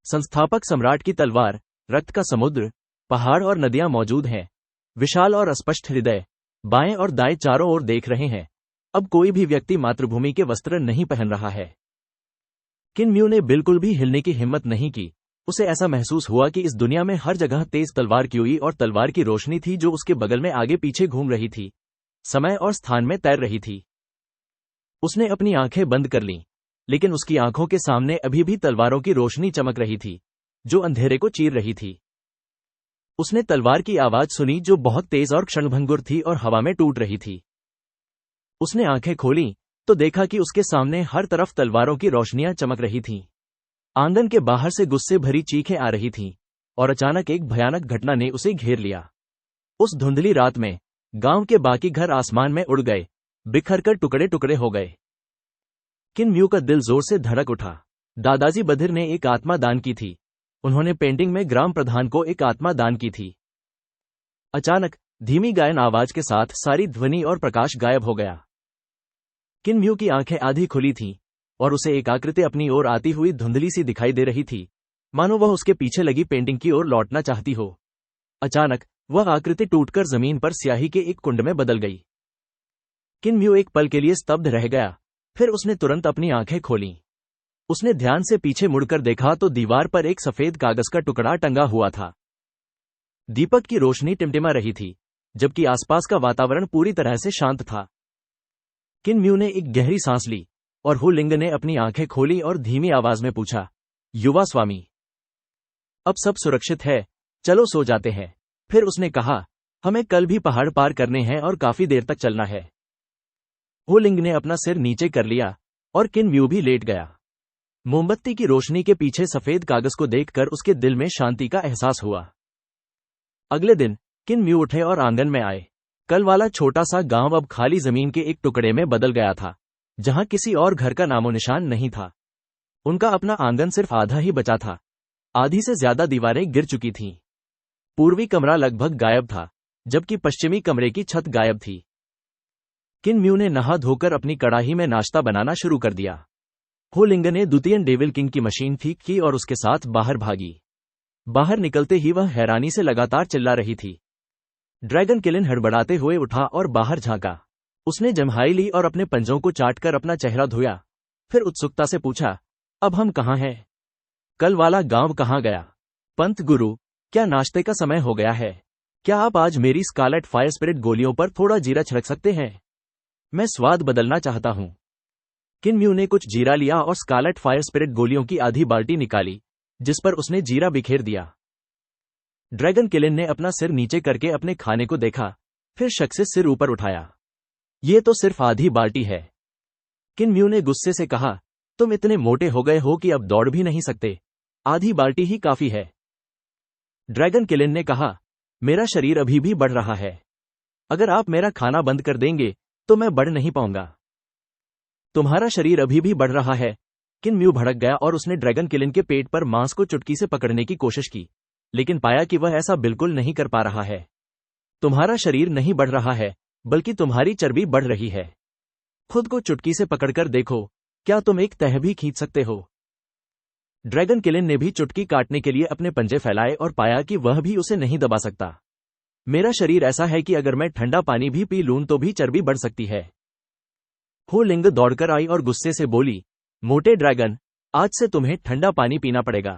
संस्थापक सम्राट की तलवार, रक्त का समुद्र, पहाड़ और नदियां मौजूद हैं। विशाल और अस्पष्ट हृदय बाएं और दाएं चारों ओर देख रहे हैं। अब कोई भी व्यक्ति मातृभूमि के वस्त्र नहीं पहन रहा है। किन म्यू ने बिल्कुल भी हिलने की हिम्मत नहीं की। उसे ऐसा महसूस हुआ कि इस दुनिया में हर जगह तेज तलवार की हुई और तलवार की रोशनी थी जो उसके बगल में आगे पीछे घूम रही थी, समय और स्थान में तैर रही थी। उसने अपनी आंखें बंद कर लीं, लेकिन उसकी आंखों के सामने अभी भी तलवारों की रोशनी चमक रही थी जो अंधेरे को चीर रही थी। उसने तलवार की आवाज सुनी जो बहुत तेज और क्षणभंगुर थी और हवा में टूट रही थी। उसने आंखें खोलीं तो देखा कि उसके सामने हर तरफ तलवारों की रोशनियां चमक रही थीं। आंगन के बाहर से गुस्से भरी चीखें आ रही थीं और अचानक एक भयानक घटना ने उसे घेर लिया। उस धुंधली रात में गांव के बाकी घर आसमान में उड़ गए, बिखर कर टुकड़े टुकड़े हो गए। किन म्यू का दिल जोर से धड़क उठा। दादाजी बधिर ने एक आत्मा दान की थी। उन्होंने पेंटिंग में ग्राम प्रधान को एक आत्मा दान की थी। अचानक धीमी गायन आवाज के साथ सारी ध्वनि और प्रकाश गायब हो गया। किन म्यू की आंखें आधी खुली थीं और उसे एक आकृति अपनी ओर आती हुई धुंधली सी दिखाई दे रही थी, मानो वह उसके पीछे लगी पेंटिंग की ओर लौटना चाहती हो। अचानक वह आकृति टूटकर जमीन पर स्याही के एक कुंड में बदल गई। किन म्यू एक पल के लिए स्तब्ध रह गया, फिर उसने तुरंत अपनी आंखें खोलीं। उसने ध्यान से पीछे मुड़कर देखा तो दीवार पर एक सफेद कागज का टुकड़ा टंगा हुआ था। दीपक की रोशनी टिमटिमा रही थी, जबकि आसपास का वातावरण पूरी तरह से शांत था। किन म्यू ने एक गहरी सांस ली और हु लिंग ने अपनी आंखें खोली और धीमी आवाज में पूछा, युवा स्वामी, अब सब सुरक्षित है, चलो सो जाते हैं। फिर उसने कहा, हमें कल भी पहाड़ पार करने हैं और काफी देर तक चलना है। हु लिंग ने अपना सिर नीचे कर लिया और किन म्यू भी लेट गया। मोमबत्ती की रोशनी के पीछे सफेद कागज को देखकर उसके दिल में शांति का एहसास हुआ। अगले दिन किन म्यू उठे और आंगन में आए। कल वाला छोटा सा गांव अब खाली जमीन के एक टुकड़े में बदल गया था, जहां किसी और घर का नामो निशान नहीं था। उनका अपना आंगन सिर्फ आधा ही बचा था। आधी से ज्यादा दीवारें गिर चुकी थीं। पूर्वी कमरा लगभग गायब था, जबकि पश्चिमी कमरे की छत गायब थी। किन म्यू ने नहा धोकर अपनी कड़ाही में नाश्ता बनाना शुरू कर दिया। हो लिंग ने द्वितीय डेविल किंग की मशीन ठीक की और उसके साथ बाहर भागी। बाहर निकलते ही वह हैरानी से लगातार चिल्ला रही थी। ड्रैगन किलिन हड़बड़ाते हुए उठा और बाहर झांका। उसने जम्हाई ली और अपने पंजों को चाटकर अपना चेहरा धोया। फिर उत्सुकता से पूछा, अब हम कहाँ हैं? कल वाला गांव कहाँ गया? पंत गुरु, क्या नाश्ते का समय हो गया है? क्या आप आज मेरी स्कारलेट फायर स्पिरिट गोलियों पर थोड़ा जीरा छिड़क सकते हैं? मैं स्वाद बदलना चाहता हूं। किन म्यू ने कुछ जीरा लिया और स्कारलेट फायर स्पिरिट गोलियों की आधी बाल्टी निकाली, जिस पर उसने जीरा बिखेर दिया। ड्रैगन किलिन ने अपना सिर नीचे करके अपने खाने को देखा, फिर शक से सिर ऊपर उठाया। ये तो सिर्फ आधी बाल्टी है। किन म्यू ने गुस्से से कहा, तुम इतने मोटे हो गए हो कि अब दौड़ भी नहीं सकते। आधी बाल्टी ही काफी है। ड्रैगन किलिन ने कहा, मेरा शरीर अभी भी बढ़ रहा है। अगर आप मेरा खाना बंद कर देंगे तो मैं बढ़ नहीं पाऊंगा। तुम्हारा शरीर अभी भी बढ़ रहा है। किन म्यू भड़क गया और उसने ड्रैगन किलिन के पेट पर मांस को चुटकी से पकड़ने की कोशिश की, लेकिन पाया कि वह ऐसा बिल्कुल नहीं कर पा रहा है। तुम्हारा शरीर नहीं बढ़ रहा है, बल्कि तुम्हारी चर्बी बढ़ रही है। खुद को चुटकी से पकड़कर देखो, क्या तुम एक तह भी खींच सकते हो? ड्रैगन किलिन ने भी चुटकी काटने के लिए अपने पंजे फैलाए और पाया कि वह भी उसे नहीं दबा सकता। मेरा शरीर ऐसा है कि अगर मैं ठंडा पानी भी पी लूं तो भी चर्बी बढ़ सकती है। हो लिंग दौड़कर आई और गुस्से से बोली, मोटे ड्रैगन, आज से तुम्हें ठंडा पानी पीना पड़ेगा।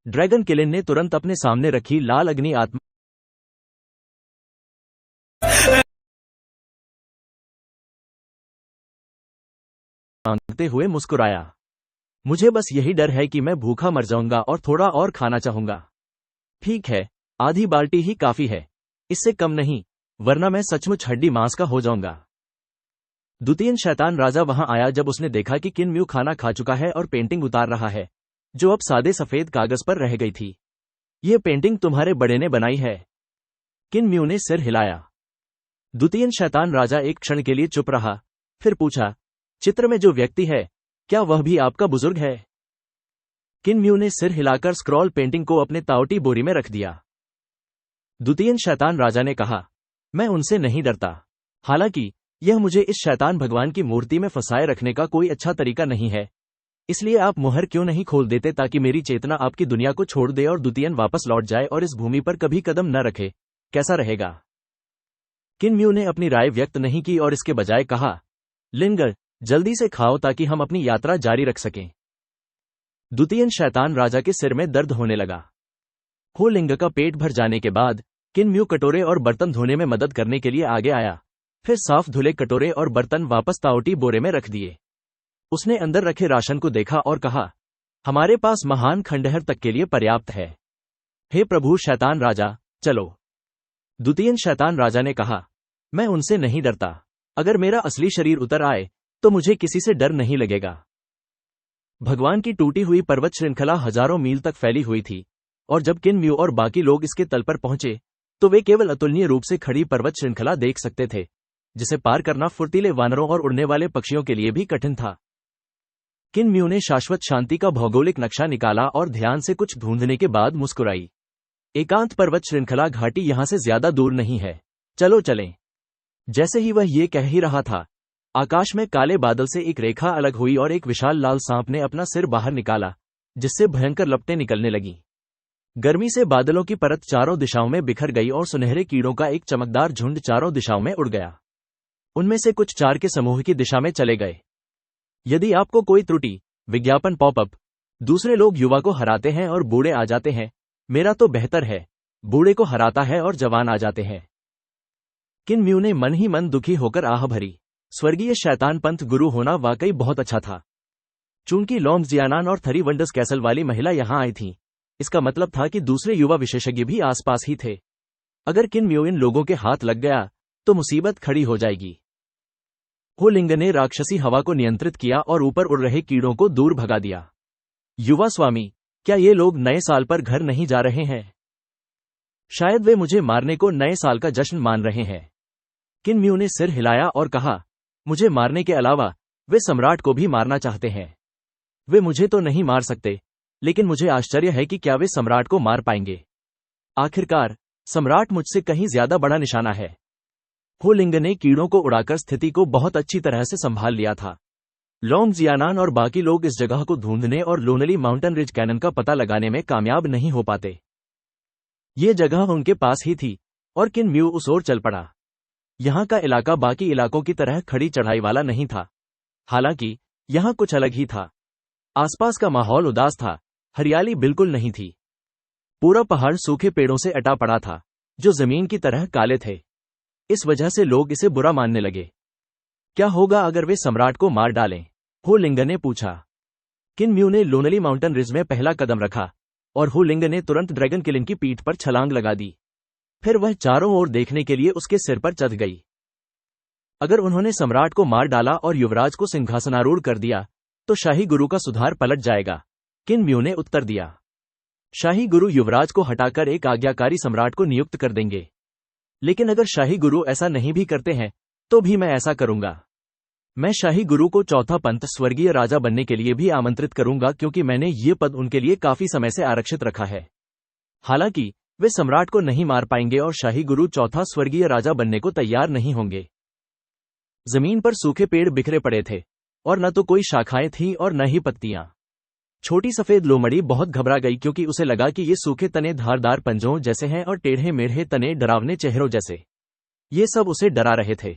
ड्रैगन किलिन ने तुरंत अपने सामने रखी लाल अग्नि आत्मा मांगते हुए मुस्कुराया। मुझे बस यही डर है कि मैं भूखा मर जाऊंगा और थोड़ा और खाना चाहूंगा। ठीक है, आधी बाल्टी ही काफी है, इससे कम नहीं, वरना मैं सचमुच हड्डी मांस का हो जाऊंगा। द्वितीय शैतान राजा वहां आया जब उसने देखा कि किन म्यू खाना खा चुका है और पेंटिंग उतार रहा है, जो अब सादे सफेद कागज पर रह गई थी। यह पेंटिंग तुम्हारे बड़े ने बनाई है। किन म्यू ने सिर हिलाया। द्वितीय शैतान राजा एक क्षण के लिए चुप रहा, फिर पूछा, चित्र में जो व्यक्ति है, क्या वह भी आपका बुजुर्ग है? किन म्यू ने सिर हिलाकर स्क्रॉल पेंटिंग को अपने तावटी बोरी में रख दिया। द्वितीय शैतान राजा ने कहा, मैं उनसे नहीं डरता। हालांकि यह मुझे इस शैतान भगवान की मूर्ति में फंसाए रखने का कोई अच्छा तरीका नहीं है। इसलिए आप मुहर क्यों नहीं खोल देते ताकि मेरी चेतना आपकी दुनिया को छोड़ दे और द्वितीय वापस लौट जाए और इस भूमि पर कभी कदम न रखे। कैसा रहेगा? किन म्यू ने अपनी राय व्यक्त नहीं की और इसके बजाय कहा, लिंगर, जल्दी से खाओ ताकि हम अपनी यात्रा जारी रख सकें। द्वितीय शैतान राजा के सिर में दर्द होने लगा। हो लिंग का पेट भर जाने के बाद किन म्यू कटोरे और बर्तन धोने में मदद करने के लिए आगे आया, फिर साफ धुले कटोरे और बर्तन वापस तावटी बोरे में रख दिए। उसने अंदर रखे राशन को देखा और कहा, हमारे पास महान खंडहर तक के लिए पर्याप्त है। हे प्रभु शैतान राजा, चलो। द्वितीय शैतान राजा ने कहा, मैं उनसे नहीं डरता। अगर मेरा असली शरीर उतर आए तो मुझे किसी से डर नहीं लगेगा। भगवान की टूटी हुई पर्वत श्रृंखला हजारों मील तक फैली हुई थी, और जब किन म्यू और बाकी लोग इसके तल पर पहुंचे तो वे केवल अतुलनीय रूप से खड़ी पर्वत श्रृंखला देख सकते थे, जिसे पार करना फुर्तीले वानरों और उड़ने वाले पक्षियों के लिए भी कठिन था। किन म्यू ने शाश्वत शांति का भौगोलिक नक्शा निकाला और ध्यान से कुछ ढूंढने के बाद मुस्कुराई। एकांत पर्वत श्रृंखला घाटी यहां से ज्यादा दूर नहीं है, चलो चलें। जैसे ही वह ये कह ही रहा था, आकाश में काले बादल से एक रेखा अलग हुई और एक विशाल लाल सांप ने अपना सिर बाहर निकाला, जिससे भयंकर लपटें निकलने लगीं। गर्मी से बादलों की परत चारों दिशाओं में बिखर गई और सुनहरे कीड़ों का एक चमकदार झुंड चारों दिशाओं में उड़ गया। उनमें से कुछ 4 के समूह की दिशा में चले गए। यदि आपको कोई त्रुटि, विज्ञापन पॉपअप, दूसरे लोग युवा को हराते हैं और बूढ़े आ जाते हैं, मेरा तो बेहतर है, बूढ़े को हराता है और जवान आ जाते हैं। किन म्यू ने मन ही मन दुखी होकर आह भरी। स्वर्गीय शैतान पंथ गुरु होना वाकई बहुत अच्छा था। चूंकि लॉन्ग जियानान और थरी वंडर्स कैसल वाली महिला यहां आई थीं, इसका मतलब था कि दूसरे युवा विशेषज्ञ भी आसपास ही थे। अगर किन म्यू इन लोगों के हाथ लग गया तो मुसीबत खड़ी हो जाएगी। हो लिंग ने राक्षसी हवा को नियंत्रित किया और ऊपर उड़ रहे कीड़ों को दूर भगा दिया। युवा स्वामी, क्या ये लोग नए साल पर घर नहीं जा रहे हैं? शायद वे मुझे मारने को नए साल का जश्न मान रहे हैं। किन म्यू ने सिर हिलाया और कहा, मुझे मारने के अलावा वे सम्राट को भी मारना चाहते हैं। वे मुझे तो नहीं मार सकते, लेकिन मुझे आश्चर्य है कि क्या वे सम्राट को मार पाएंगे। आखिरकार सम्राट मुझसे कहीं ज्यादा बड़ा निशाना है। हो लिंग ने कीड़ों को उड़ाकर स्थिति को बहुत अच्छी तरह से संभाल लिया था। लॉन्ग जियानान और बाकी लोग इस जगह को ढूंढने और लोनली माउंटेन रिज कैनन का पता लगाने में कामयाब नहीं हो पाते। ये जगह उनके पास ही थी और किन म्यू उस ओर चल पड़ा। यहाँ का इलाका बाकी इलाकों की तरह खड़ी चढ़ाई वाला नहीं था, हालांकि यहाँ कुछ अलग ही था। आसपास का माहौल उदास था, हरियाली बिल्कुल नहीं थी। पूरा पहाड़ सूखे पेड़ों से अटा पड़ा था, जो जमीन की तरह काले थे। इस वजह से लोग इसे बुरा मानने लगे। क्या होगा अगर वे सम्राट को मार डालें? हो लिंग ने पूछा। किन म्यू ने लोनली माउंटेन रिज में पहला कदम रखा और हो लिंग ने तुरंत ड्रैगन किलिन की पीठ पर छलांग लगा दी। फिर वह चारों ओर देखने के लिए उसके सिर पर चढ़ गई। अगर उन्होंने सम्राट को मार डाला और युवराज को सिंहासनारूढ़ कर दिया तो शाही गुरु का सुधार पलट जाएगा, किन म्यू ने उत्तर दिया। शाही गुरु युवराज को हटाकर एक आज्ञाकारी सम्राट को नियुक्त कर देंगे, लेकिन अगर शाही गुरु ऐसा नहीं भी करते हैं तो भी मैं ऐसा करूंगा। मैं शाही गुरु को चौथा पंथ स्वर्गीय राजा बनने के लिए भी आमंत्रित करूंगा, क्योंकि मैंने ये पद उनके लिए काफी समय से आरक्षित रखा है। हालांकि वे सम्राट को नहीं मार पाएंगे और शाही गुरु चौथा स्वर्गीय राजा बनने को तैयार नहीं होंगे। जमीन पर सूखे पेड़ बिखरे पड़े थे और न तो कोई शाखाएं थीं और न ही पत्तियां। छोटी सफेद लोमड़ी बहुत घबरा गई, क्योंकि उसे लगा कि ये सूखे तने धारदार पंजों जैसे हैं और टेढ़े मेढ़े तने डरावने चेहरों जैसे। ये सब उसे डरा रहे थे।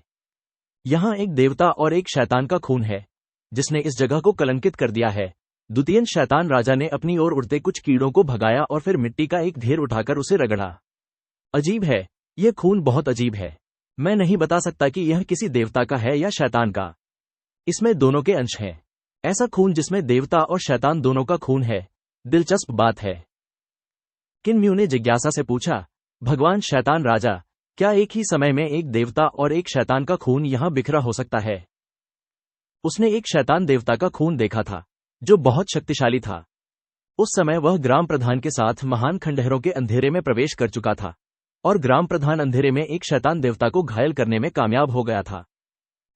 यहाँ एक देवता और एक शैतान का खून है, जिसने इस जगह को कलंकित कर दिया है। द्वितीय शैतान राजा ने अपनी ओर उड़ते कुछ कीड़ों को भगाया और फिर मिट्टी का एक ढेर उठाकर उसे रगड़ा। अजीब है, यह खून बहुत अजीब है। मैं नहीं बता सकता कि यह किसी देवता का है या शैतान का। इसमें दोनों के अंश हैं। ऐसा खून जिसमें देवता और शैतान दोनों का खून है, दिलचस्प बात है। किन म्यू ने जिज्ञासा से पूछा, भगवान शैतान राजा, क्या एक ही समय में एक देवता और एक शैतान का खून यहां बिखरा हो सकता है? उसने एक शैतान देवता का खून देखा था, जो बहुत शक्तिशाली था। उस समय वह ग्राम प्रधान के साथ महान खंडहरों के अंधेरे में प्रवेश कर चुका था और ग्राम प्रधान अंधेरे में एक शैतान देवता को घायल करने में कामयाब हो गया था।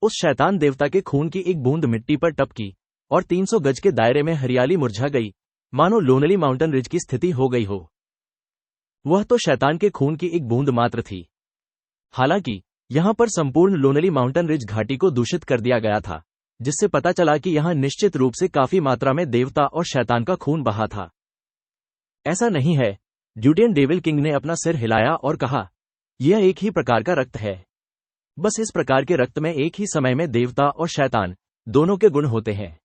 उस शैतान देवता के खून की एक बूंद मिट्टी पर टपकी और 300 गज के दायरे में हरियाली मुरझा गई, मानो लोनली माउंटेन रिज की स्थिति हो गई हो। वह तो शैतान के खून की एक बूंद मात्र थी। हालांकि यहां पर संपूर्ण लोनली माउंटेन रिज घाटी को दूषित कर दिया गया था, जिससे पता चला कि यहां निश्चित रूप से काफी मात्रा में देवता और शैतान का खून बहा था। ऐसा नहीं है, ड्यूटियन डेविल किंग ने अपना सिर हिलाया और कहा, यह एक ही प्रकार का रक्त है। बस इस प्रकार के रक्त में एक ही समय में देवता और शैतान दोनों के गुण होते हैं।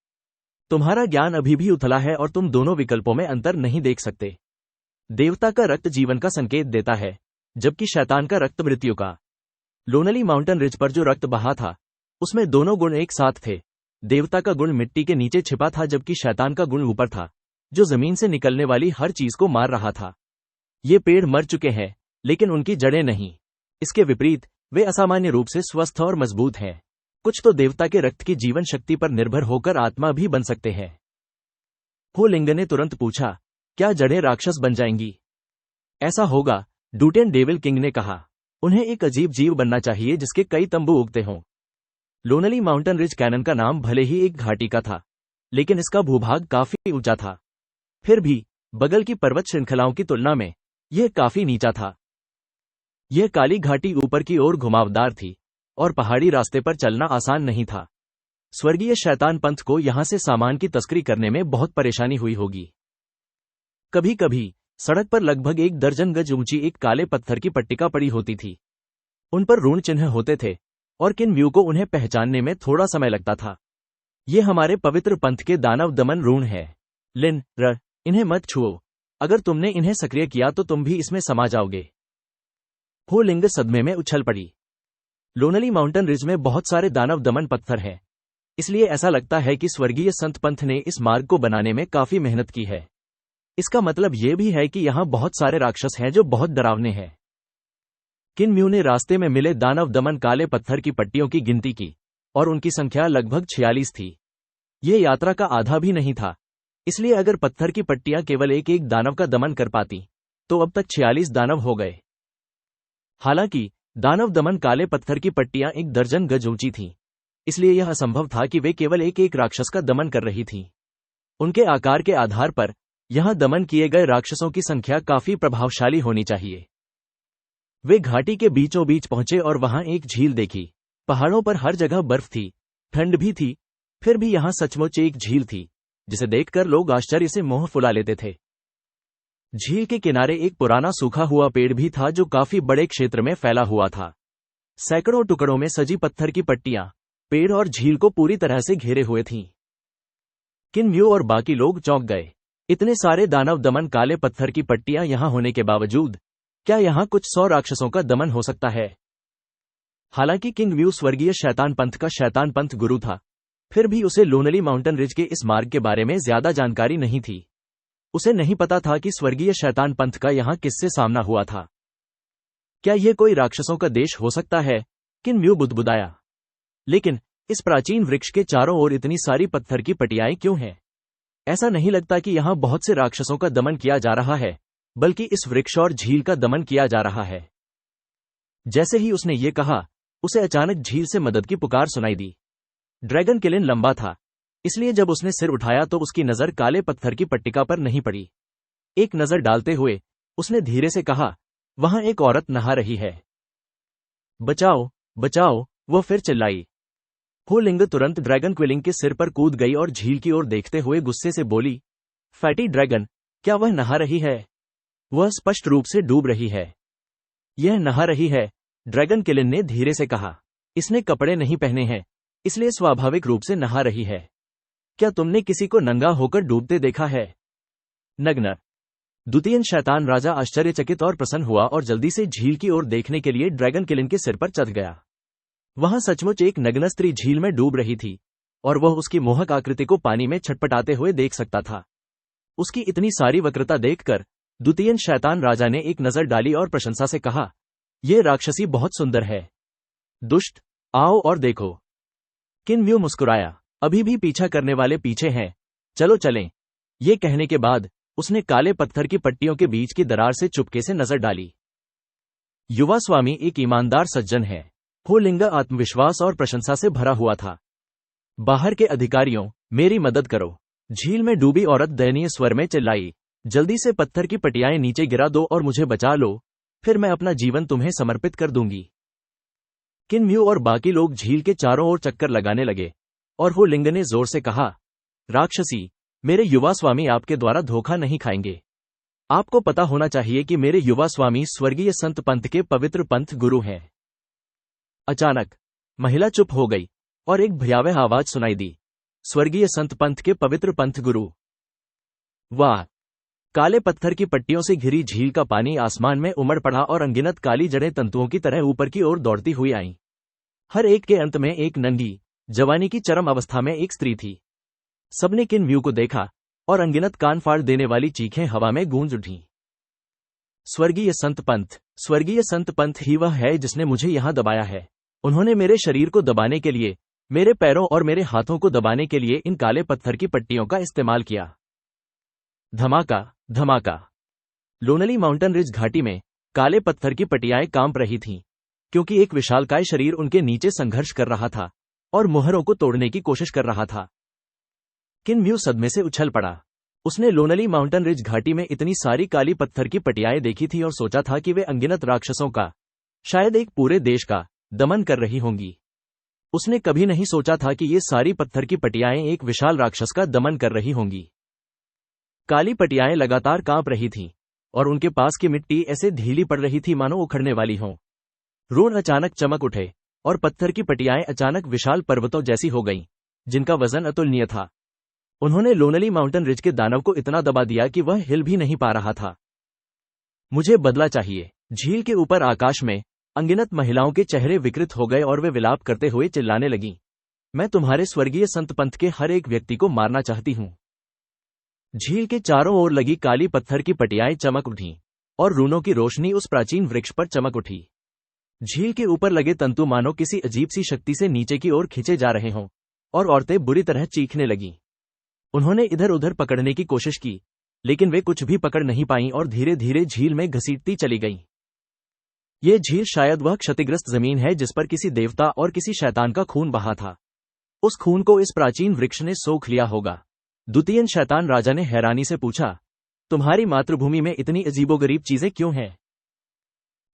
तुम्हारा ज्ञान अभी भी उथला है और तुम दोनों विकल्पों में अंतर नहीं देख सकते। देवता का रक्त जीवन का संकेत देता है, जबकि शैतान का रक्त मृत्यु का। लोनली माउंटेन रिज पर जो रक्त बहा था, उसमें दोनों गुण एक साथ थे। देवता का गुण मिट्टी के नीचे छिपा था, जबकि शैतान का गुण ऊपर था, जो जमीन से निकलने वाली हर चीज को मार रहा था। ये पेड़ मर चुके हैं, लेकिन उनकी जड़ें नहीं। इसके विपरीत वे असामान्य रूप से स्वस्थ और मजबूत हैं। कुछ तो देवता के रक्त की जीवन शक्ति पर निर्भर होकर आत्मा भी बन सकते हैं। हो लिंग ने तुरंत पूछा, क्या जड़ें राक्षस बन जाएंगी? ऐसा होगा, ड्यूटियन डेविल किंग ने कहा। उन्हें एक अजीब जीव बनना चाहिए जिसके कई तंबू उगते हों। लोनली माउंटेन रिज कैनन का नाम भले ही एक घाटी का था, लेकिन इसका भूभाग काफी ऊंचा था। फिर भी बगल की पर्वत श्रृंखलाओं की तुलना में यह काफी नीचा था। यह काली घाटी ऊपर की ओर घुमावदार थी और पहाड़ी रास्ते पर चलना आसान नहीं था। स्वर्गीय शैतान पंथ को यहां से सामान की तस्करी करने में बहुत परेशानी हुई होगी। कभी कभी सड़क पर लगभग 1 दर्जन गज ऊंची एक काले पत्थर की पट्टिका पड़ी होती थी। उन पर ऋण चिन्ह होते थे और किन व्यू को उन्हें पहचानने में थोड़ा समय लगता था। ये हमारे पवित्र पंथ के दानव दमन ऋण है। लिन र इन्हें मत छुओ। अगर तुमने इन्हें सक्रिय किया तो तुम भी इसमें समा जाओगे। हो लिंग सदमे में उछल पड़ी। लोनली माउंटेन रिज में बहुत सारे दानव दमन पत्थर हैं, इसलिए ऐसा लगता है कि स्वर्गीय संत पंथ ने इस मार्ग को बनाने में काफी मेहनत की है। इसका मतलब यह भी है कि यहाँ बहुत सारे राक्षस हैं जो बहुत डरावने हैं। किन म्यू ने रास्ते में मिले दानव दमन काले पत्थर की पट्टियों की गिनती की और उनकी संख्या लगभग 46 थी। ये यात्रा का आधा भी नहीं था, इसलिए अगर पत्थर की पट्टियां केवल एक एक दानव का दमन कर पाती तो अब तक 46 दानव हो गए। हालांकि दानव दमन काले पत्थर की पट्टियां 1 दर्जन गज ऊंची थीं, इसलिए यह असंभव था कि वे केवल एक एक राक्षस का दमन कर रही थीं। उनके आकार के आधार पर यहां दमन किए गए राक्षसों की संख्या काफी प्रभावशाली होनी चाहिए। वे घाटी के बीचों बीच पहुंचे और वहां एक झील देखी। पहाड़ों पर हर जगह बर्फ थी, ठंड भी थी, फिर भी यहां सचमुच एक झील थी जिसे देखकर लोग आश्चर्य से मुंह फुला लेते थे। झील के किनारे एक पुराना सूखा हुआ पेड़ भी था जो काफी बड़े क्षेत्र में फैला हुआ था। सैकड़ों टुकड़ों में सजी पत्थर की पट्टियां पेड़ और झील को पूरी तरह से घेरे हुए थीं। किन म्यू और बाकी लोग चौंक गए। इतने सारे दानव दमन काले पत्थर की पट्टियां यहां होने के बावजूद क्या यहां कुछ 100 राक्षसों का दमन हो सकता है? हालांकि किंग म्यू स्वर्गीय शैतान पंथ का शैतान पंथ गुरु था, फिर भी उसे लोनली माउंटेन रिज के इस मार्ग के बारे में ज्यादा जानकारी नहीं थी। उसे नहीं पता था कि स्वर्गीय शैतान पंथ का यहां किससे सामना हुआ था। क्या यह कोई राक्षसों का देश हो सकता है? किन म्यू बुदबुदाया। लेकिन इस प्राचीन वृक्ष के चारों ओर इतनी सारी पत्थर की पटियाएं क्यों हैं? ऐसा नहीं लगता कि यहां बहुत से राक्षसों का दमन किया जा रहा है, बल्कि इस वृक्ष और झील का दमन किया जा रहा है। जैसे ही उसने ये कहा, उसे अचानक झील से मदद की पुकार सुनाई दी। ड्रैगन किलिन लंबा था, इसलिए जब उसने सिर उठाया तो उसकी नजर काले पत्थर की पट्टिका पर नहीं पड़ी। एक नजर डालते हुए उसने धीरे से कहा, वहां एक औरत नहा रही है। बचाओ, बचाओ, वो फिर चिल्लाई। हो लिंग तुरंत ड्रैगन क्विलिंग के सिर पर कूद गई और झील की ओर देखते हुए गुस्से से बोली, फैटी ड्रैगन, क्या वह नहा रही है? वह स्पष्ट रूप से डूब रही है। यह नहा रही है, ड्रैगन किलिन ने धीरे से कहा। इसने कपड़े नहीं पहने हैं, इसलिए स्वाभाविक रूप से नहा रही है। क्या तुमने किसी को नंगा होकर डूबते देखा है? नग्न। द्वितीय शैतान राजा आश्चर्यचकित और प्रसन्न हुआ और जल्दी से झील की ओर देखने के लिए ड्रैगन किलिन के सिर पर चढ़ गया। वहां सचमुच एक नग्न स्त्री झील में डूब रही थी और वह उसकी मोहक आकृति को पानी में छटपटाते हुए देख सकता था। उसकी इतनी सारी वक्रता देखकर द्वितीय शैतान राजा ने एक नजर डाली और प्रशंसा से कहा, यह राक्षसी बहुत सुंदर है। दुष्ट, आओ और देखो। किन म्यू मुस्कुराया। अभी भी पीछा करने वाले पीछे हैं, चलो चलें। ये कहने के बाद उसने काले पत्थर की पट्टियों के बीच की दरार से चुपके से नजर डाली। युवा स्वामी एक ईमानदार सज्जन है। हो लिंग आत्मविश्वास और प्रशंसा से भरा हुआ था। बाहर के अधिकारियों, मेरी मदद करो। झील में डूबी औरत दयनीय स्वर में चिल्लाई, जल्दी से पत्थर की पटियाएं नीचे गिरा दो और मुझे बचा लो, फिर मैं अपना जीवन तुम्हें समर्पित कर दूंगी। किन म्यू और बाकी लोग झील के चारों ओर चक्कर लगाने लगे और हो लिंग ने जोर से कहा, राक्षसी, मेरे युवा स्वामी आपके द्वारा धोखा नहीं खाएंगे। आपको पता होना चाहिए कि मेरे युवा स्वामी स्वर्गीय संत पंथ के पवित्र पंथ गुरु हैं। अचानक महिला चुप हो गई और एक भयावह आवाज सुनाई दी, स्वर्गीय संत पंथ के पवित्र पंथ गुरु। वाह! काले पत्थर की पट्टियों से घिरी झील का पानी आसमान में उमड़ पड़ा और अनगिनत काली जड़ें तंतुओं की तरह ऊपर की ओर दौड़ती हुई आईं। हर एक के अंत में एक नंगी, जवानी की चरम अवस्था में एक स्त्री थी। सबने किन म्यू को देखा और अनगिनत कान फाड़ देने वाली चीखें हवा में गूंज उठीं। स्वर्गीय संत पंथ, स्वर्गीय संत पंथ ही वह है जिसने मुझे यहां दबाया है। उन्होंने मेरे शरीर को दबाने के लिए, मेरे पैरों और मेरे हाथों को दबाने के लिए इन काले पत्थर की पट्टियों का इस्तेमाल किया। धमाका, धमाका। लोनली माउंटेन रिज घाटी में काले पत्थर की पटियाएं कांप रही थीं, क्योंकि एक विशालकाय शरीर उनके नीचे संघर्ष कर रहा था और मोहरों को तोड़ने की कोशिश कर रहा था। किन म्यू सदमे से उछल पड़ा। उसने लोनली माउंटेन रिज घाटी में इतनी सारी काली पत्थर की पटियाएं देखी थी और सोचा था कि वे अनगिनत राक्षसों का, शायद एक पूरे देश का, दमन कर रही होंगी। उसने कभी नहीं सोचा था कि ये सारी पत्थर की पटियाएं एक विशाल राक्षस का दमन कर रही होंगी। काली पटियाएं लगातार कांप रही थीं, और उनके पास की मिट्टी ऐसे ढीली पड़ रही थी मानो उखड़ने वाली हो। रोन अचानक चमक उठे, और पत्थर की पटियाएं अचानक विशाल पर्वतों जैसी हो गईं, जिनका वजन अतुलनीय था। उन्होंने लोनली माउंटेन रिज के दानव को इतना दबा दिया कि वह हिल भी नहीं पा रहा था। मुझे बदला चाहिए। झील के ऊपर आकाश में अनगिनत महिलाओं के चेहरे विकृत हो गए और वे विलाप करते हुए चिल्लाने लगीं। मैं तुम्हारे स्वर्गीय संत पंथ के हर एक व्यक्ति को मारना चाहती हूं। झील के चारों ओर लगी काली पत्थर की पटियाएं चमक उठीं, और रूनों की रोशनी उस प्राचीन वृक्ष पर चमक उठी। झील के ऊपर लगे तंतु मानो किसी अजीब सी शक्ति से नीचे की ओर खींचे जा रहे हों, और औरतें बुरी तरह चीखने लगीं। उन्होंने इधर उधर पकड़ने की कोशिश की, लेकिन वे कुछ भी पकड़ नहीं पाईं और धीरे धीरे झील में घसीटती चली गईं। ये झील शायद वह क्षतिग्रस्त जमीन है जिस पर किसी देवता और किसी शैतान का खून बहा था। उस खून को इस प्राचीन वृक्ष ने सोख लिया होगा। द्वितीय शैतान राजा ने हैरानी से पूछा, तुम्हारी मातृभूमि में इतनी अजीबोगरीब चीजें क्यों हैं?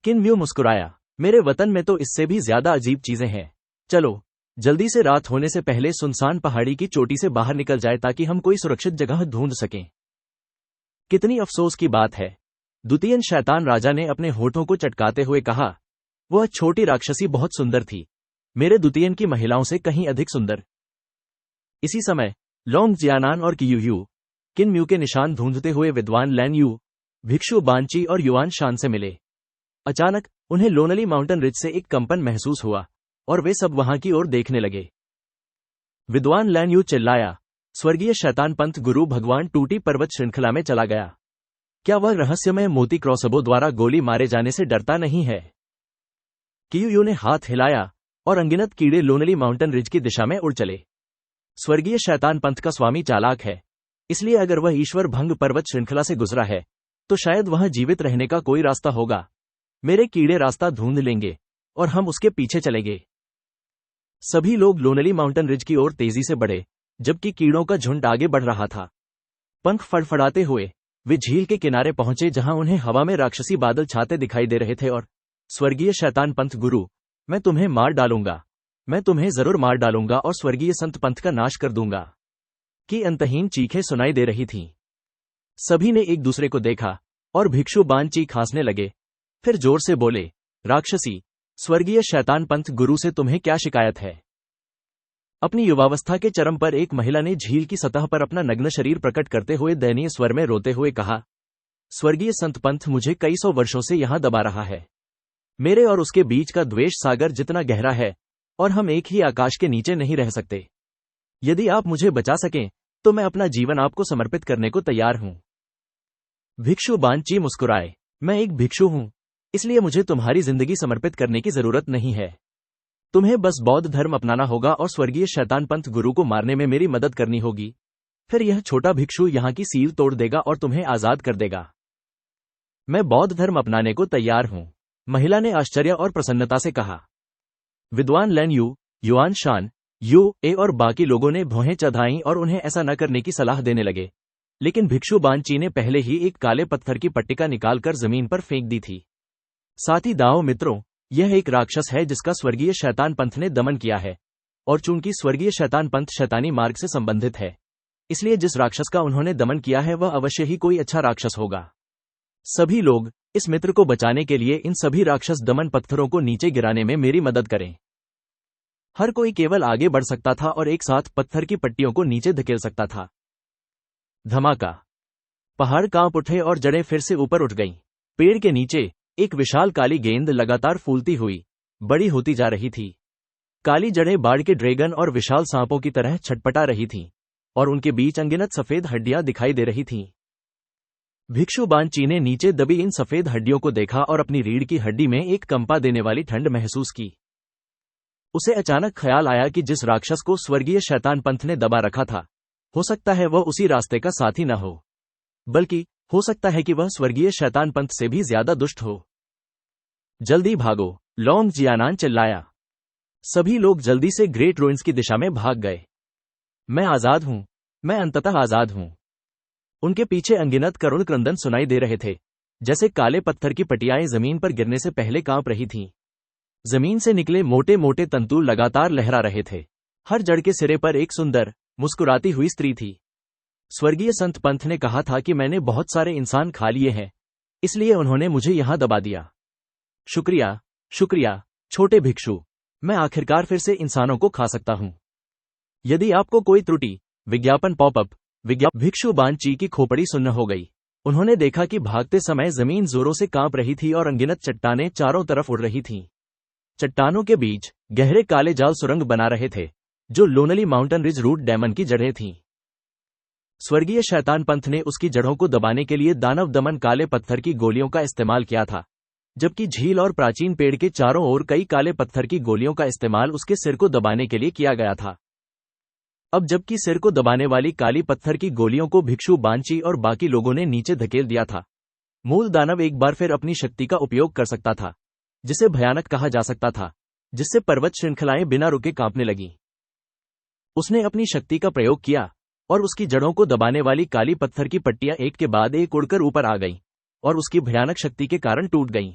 किन म्यू मुस्कुराया, मेरे वतन में तो इससे भी ज्यादा अजीब चीजें हैं। चलो जल्दी से रात होने से पहले सुनसान पहाड़ी की चोटी से बाहर निकल जाए ताकि हम कोई सुरक्षित जगह ढूंढ सकें। कितनी अफसोस की बात है, द्वितीय शैतान राजा ने अपने होठों को चटकाते हुए कहा। वह छोटी राक्षसी बहुत सुंदर थी, मेरे द्वितीय की महिलाओं से कहीं अधिक सुंदर। इसी समय लोंग जियानान और कियू किन म्यू के निशान ढूंढते हुए विद्वान लैन यू, भिक्षु बांची और युआन शान से मिले। अचानक उन्हें लोनली माउंटेन रिज से एक कंपन महसूस हुआ, और वे सब वहां की ओर देखने लगे। विद्वान लैन यू चिल्लाया, स्वर्गीय शैतान पंथ गुरु भगवान टूटी पर्वत श्रृंखला में चला गया। क्या वह रहस्यमय मोती क्रॉसबो द्वारा गोली मारे जाने से डरता नहीं है? कियू ने हाथ हिलाया, और अनगिनत कीड़े लोनली माउंटेन रिज की दिशा में उड़ चले। स्वर्गीय शैतान पंथ का स्वामी चालाक है, इसलिए अगर वह ईश्वर भंग पर्वत श्रृंखला से गुजरा है, तो शायद वहां जीवित रहने का कोई रास्ता होगा। मेरे कीड़े रास्ता ढूंढ लेंगे, और हम उसके पीछे चलेंगे। सभी लोग लोनली माउंटेन रिज की ओर तेजी से बढ़े, जबकि कीड़ों का झुंड आगे बढ़ रहा था। पंख फड़फड़ाते हुए वे झील के किनारे पहुंचे जहां उन्हें हवा में राक्षसी बादल छाते दिखाई दे रहे थे। और स्वर्गीय शैतान पंथ गुरु, मैं तुम्हें मार डालूंगा, मैं तुम्हें जरूर मार डालूंगा और स्वर्गीय संत पंथ का नाश कर दूंगा, की अंतहीन चीखें सुनाई दे रही थीं। सभी ने एक दूसरे को देखा, और भिक्षु बान चीख हंसने लगे। फिर जोर से बोले, राक्षसी, स्वर्गीय शैतान पंथ गुरु से तुम्हें क्या शिकायत है? अपनी युवावस्था के चरम पर एक महिला ने झील की सतह पर अपना नग्न शरीर प्रकट करते हुए दयनीय स्वर में रोते हुए कहा, स्वर्गीय संत पंथ मुझे कई सौ वर्षों से यहां दबा रहा है। मेरे और उसके बीच का द्वेष सागर जितना गहरा है, और हम एक ही आकाश के नीचे नहीं रह सकते। यदि आप मुझे बचा सकें, तो मैं अपना जीवन आपको समर्पित करने को तैयार हूं। भिक्षु बांची मुस्कुराए, मैं एक भिक्षु हूं, इसलिए मुझे तुम्हारी जिंदगी समर्पित करने की जरूरत नहीं है। तुम्हें बस बौद्ध धर्म अपनाना होगा और स्वर्गीय शैतान पंथ गुरु को मारने में मेरी मदद करनी होगी। फिर यह छोटा भिक्षु यहां की सील तोड़ देगा और तुम्हें आजाद कर देगा। मैं बौद्ध धर्म अपनाने को तैयार हूं, महिला ने आश्चर्य और प्रसन्नता से कहा। विद्वान लैन यू, युआन शान, यू ए और बाकी लोगों ने भौहें चढ़ाईं और उन्हें ऐसा न करने की सलाह देने लगे, लेकिन भिक्षु बांची ने पहले ही एक काले पत्थर की पट्टिका निकालकर जमीन पर फेंक दी थी। साथी दाओ मित्रों, यह एक राक्षस है जिसका स्वर्गीय शैतान पंथ ने दमन किया है, और चूंकि स्वर्गीय शैतान पंथ शैतानी मार्ग से संबंधित है, इसलिए जिस राक्षस का उन्होंने दमन किया है वह अवश्य ही कोई अच्छा राक्षस होगा। सभी लोग इस मित्र को बचाने के लिए इन सभी राक्षस दमन पत्थरों को नीचे गिराने में मेरी मदद करें। हर कोई केवल आगे बढ़ सकता था और एक साथ पत्थर की पट्टियों को नीचे धकेल सकता था। धमाका! पहाड़ कांप उठे और जड़ें फिर से ऊपर उठ गईं। पेड़ के नीचे एक विशाल काली गेंद लगातार फूलती हुई बड़ी होती जा रही थी। काली जड़ें बाढ़ के ड्रैगन और विशाल सांपों की तरह छटपटा रही थीं, और उनके बीच अनगिनत सफेद हड्डियां दिखाई दे रही थीं। भिक्षु बांची ने नीचे दबी इन सफेद हड्डियों को देखा और अपनी रीढ़ की हड्डी में एक कंपा देने वाली ठंड महसूस की। उसे अचानक ख्याल आया कि जिस राक्षस को स्वर्गीय शैतान पंथ ने दबा रखा था, हो सकता है वह उसी रास्ते का साथी न हो, बल्कि हो सकता है कि वह स्वर्गीय शैतान पंथ से भी ज्यादा दुष्ट हो। जल्दी भागो, लोंग जियानान चिल्लाया। सभी लोग जल्दी से ग्रेट रूइंस की दिशा में भाग गए। मैं आजाद हूं, मैं अंततः आजाद हूं। उनके पीछे अनगिनत करुण क्रंदन सुनाई दे रहे थे, जैसे काले पत्थर की पटियाएं जमीन पर गिरने से पहले कांप रही थीं। जमीन से निकले मोटे मोटे तंतु लगातार लहरा रहे थे। हर जड़ के सिरे पर एक सुंदर, मुस्कुराती हुई स्त्री थी। स्वर्गीय संत पंथ ने कहा था कि मैंने बहुत सारे इंसान खा लिए हैं, इसलिए उन्होंने मुझे यहां दबा दिया। शुक्रिया, शुक्रिया, छोटे भिक्षु। मैं आखिरकार फिर से इंसानों को खा सकता हूं। यदि आपको कोई त्रुटि, विज्ञापन पॉपअप, भिक्षु बांची की खोपड़ी सुन्न हो गई। उन्होंने देखा कि भागते समय जमीन जोरों से कांप रही थी और अनगिनत चट्टानें चारों तरफ उड़ रही थीं। चट्टानों के बीच गहरे काले जाल सुरंग बना रहे थे, जो lonely mountain ridge root demon की जड़ें थीं। स्वर्गीय शैतान पंथ ने उसकी जड़ों को दबाने के लिए दानव दमन काले पत्थर की गोलियों का इस्तेमाल किया था, जबकि झील और प्राचीन पेड़ के चारों ओर कई काले पत्थर की गोलियों का इस्तेमाल उसके सिर को दबाने के लिए किया गया था। अब जबकि सिर को दबाने वाली काली पत्थर की गोलियों को भिक्षु बांची और बाकी लोगों ने नीचे धकेल दिया था, मूल दानव एक बार फिर अपनी शक्ति का उपयोग कर सकता था, जिसे भयानक कहा जा सकता था, जिससे पर्वत श्रृंखलाएं बिना रुके कांपने लगीं। उसने अपनी शक्ति का प्रयोग किया और उसकी जड़ों को दबाने वाली काली पत्थर की पट्टियां एक के बाद एक उड़कर ऊपर आ गईं और उसकी भयानक शक्ति के कारण टूट गईं।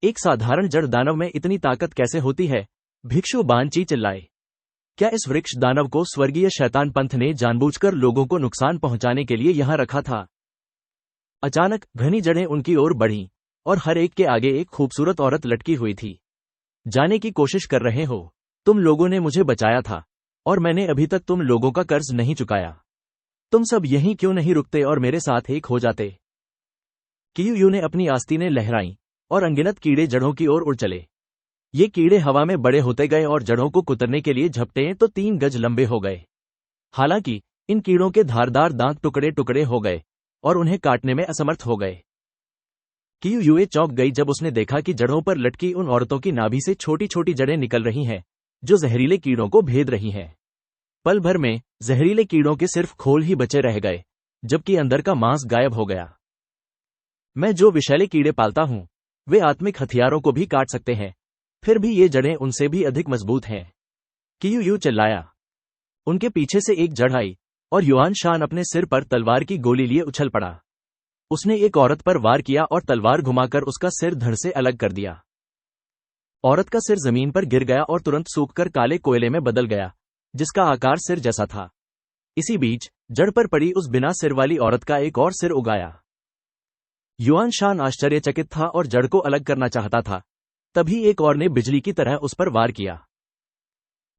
एक साधारण जड़ दानव में इतनी ताकत कैसे होती है? भिक्षु बांची चिल्लाए। क्या इस वृक्ष दानव को स्वर्गीय शैतान पंथ ने जानबूझकर लोगों को नुकसान पहुंचाने के लिए यहां रखा था? अचानक घनी जड़ें उनकी ओर बढ़ीं और हर एक के आगे एक खूबसूरत औरत लटकी हुई थी। जाने की कोशिश कर रहे हो? तुम लोगों ने मुझे बचाया था और मैंने अभी तक तुम लोगों का कर्ज नहीं चुकाया। तुम सब यहीं क्यों नहीं रुकते और मेरे साथ एक हो जाते? कियू ने अपनी आस्तीनें लहराईं और अनगिनत कीड़े जड़ों की ओर उड़ चले। ये कीड़े हवा में बड़े होते गए और जड़ों को कुतरने के लिए झपटे तो 3 गज लंबे हो गए। हालांकि इन कीड़ों के धारदार दांत टुकड़े टुकड़े हो गए और उन्हें काटने में असमर्थ हो गए। कियू चौंक गई जब उसने देखा कि जड़ों पर लटकी उन औरतों की नाभि से छोटी छोटी जड़ें निकल रही हैं, जो जहरीले कीड़ों को भेद रही हैं। पल भर में जहरीले कीड़ों के सिर्फ खोल ही बचे रह गए, जबकि अंदर का मांस गायब हो गया। मैं जो विषैले कीड़े पालता हूं, वे आत्मिक हथियारों को भी काट सकते हैं, फिर भी ये जड़ें उनसे भी अधिक मजबूत हैं। कियू चिल्लाया। उनके पीछे से एक जड़ आई और युआन शान अपने सिर पर तलवार की गोली लिए उछल पड़ा। उसने एक औरत पर वार किया और तलवार घुमाकर उसका सिर धड़ से अलग कर दिया। औरत का सिर जमीन पर गिर गया और तुरंत सूखकर काले कोयले में बदल गया, जिसका आकार सिर जैसा था। इसी बीच जड़ पर पड़ी उस बिना सिर वाली औरत का एक और सिर उगाया। युआन शान आश्चर्यचकित था और जड़ को अलग करना चाहता था। तभी एक और ने बिजली की तरह उस पर वार किया।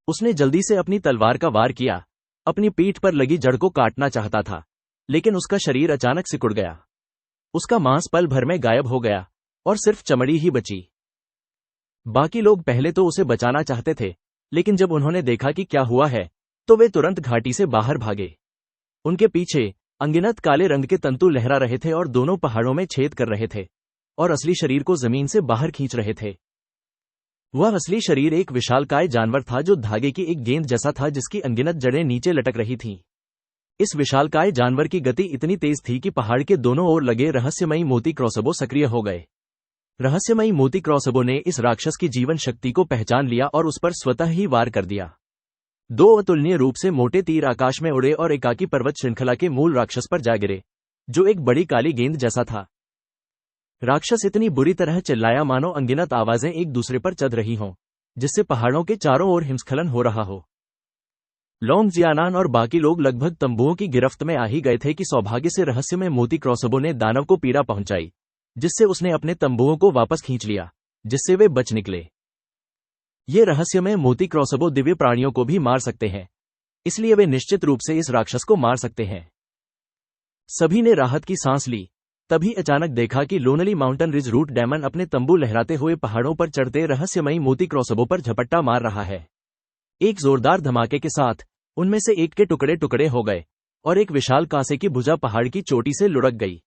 उसने जल्दी से अपनी तलवार का वार किया, अपनी पीठ पर लगी जड़ को काटना चाहता था, लेकिन उसका शरीर अचानक सिकुड़ गया। उसका मांस पल भर में गायब हो गया और सिर्फ चमड़ी ही बची। बाकी लोग पहले तो उसे बचाना चाहते थे, लेकिन जब उन्होंने देखा कि क्या हुआ है, तो वे तुरंत घाटी से बाहर भागे। उनके पीछे अनगिनत काले रंग के तंतु लहरा रहे थे और दोनों पहाड़ों में छेद कर रहे थे और असली शरीर को जमीन से बाहर खींच रहे थे। वह असली शरीर एक विशालकाय जानवर था जो धागे की एक गेंद जैसा था, जिसकी अनगिनत जड़ें नीचे लटक रही थीं। इस विशालकाय जानवर की गति इतनी तेज थी कि पहाड़ के दोनों ओर लगे रहस्यमयी मोती क्रॉसबो सक्रिय हो गए। रहस्यमयी मोती क्रॉसबो ने इस राक्षस की जीवन शक्ति को पहचान लिया और उस पर स्वतः ही वार कर दिया। 2 अतुलनीय रूप से मोटे तीर आकाश में उड़े और एकाकी पर्वत श्रृंखला के मूल राक्षस पर जा गिरे, जो एक बड़ी काली गेंद जैसा था। राक्षस इतनी बुरी तरह चिल्लाया मानो अनगिनत आवाजें एक दूसरे पर चढ़ रही हों, जिससे पहाड़ों के चारों ओर हिमस्खलन हो रहा हो। लॉन्ग जियानान और बाकी लोग लगभग तंबुओं की गिरफ्त में आ ही गए थे कि सौभाग्य से रहस्यमय मोती क्रॉसबो ने दानव को पीड़ा पहुंचाई, जिससे उसने अपने तंबुओं को वापस खींच लिया, जिससे वे बच निकले। ये रहस्यमय मोती क्रॉसबो दिव्य प्राणियों को भी मार सकते हैं, इसलिए वे निश्चित रूप से इस राक्षस को मार सकते हैं। सभी ने राहत की सांस ली। तभी अचानक देखा कि lonely mountain ridge root demon अपने तंबू लहराते हुए पहाड़ों पर चढ़ते रहस्यमयी मोती क्रॉसबो पर झपट्टा मार रहा है। एक जोरदार धमाके के साथ उनमें से एक के टुकड़े टुकड़े हो गए और एक विशाल कांसे की भुजा पहाड़ की चोटी से लुढ़क गई।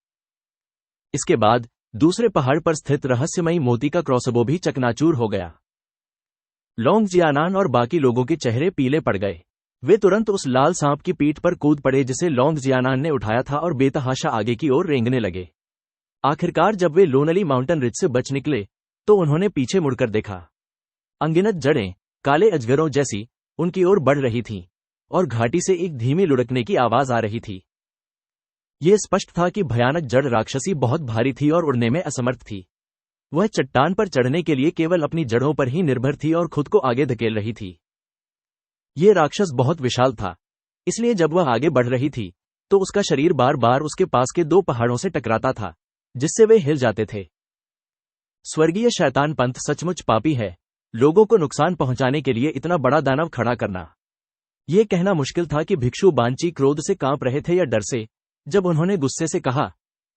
इसके बाद दूसरे पहाड़ पर स्थित रहस्यमयी मोती का क्रॉसबो भी चकनाचूर हो गया। लॉन्ग जियानान और बाकी लोगों के चेहरे पीले पड़ गए। वे तुरंत उस लाल सांप की पीठ पर कूद पड़े जिसे लॉन्ग जियानान ने उठाया था और बेतहाशा आगे की ओर रेंगने लगे। आखिरकार जब वे लोनली माउंटेन रिज से बच निकले, तो उन्होंने पीछे मुड़कर देखा। अनगिनत जड़ें काले अजगरों जैसी उनकी ओर बढ़ रही थीं और घाटी से एक धीमी लुढ़कने की आवाज आ रही थी। ये स्पष्ट था कि भयानक जड़ राक्षसी बहुत भारी थी और उड़ने में असमर्थ थी। वह चट्टान पर चढ़ने के लिए केवल अपनी जड़ों पर ही निर्भर थी और खुद को आगे धकेल रही थी। ये राक्षस बहुत विशाल था, इसलिए जब वह आगे बढ़ रही थी तो उसका शरीर बार बार उसके पास के दो पहाड़ों से टकराता था, जिससे वे हिल जाते थे। स्वर्गीय शैतान पंथ सचमुच पापी है। लोगों को नुकसान पहुंचाने के लिए इतना बड़ा दानव खड़ा करना। यह कहना मुश्किल था कि भिक्षु बांची क्रोध से कांप रहे थे या डर से, जब उन्होंने गुस्से से कहा,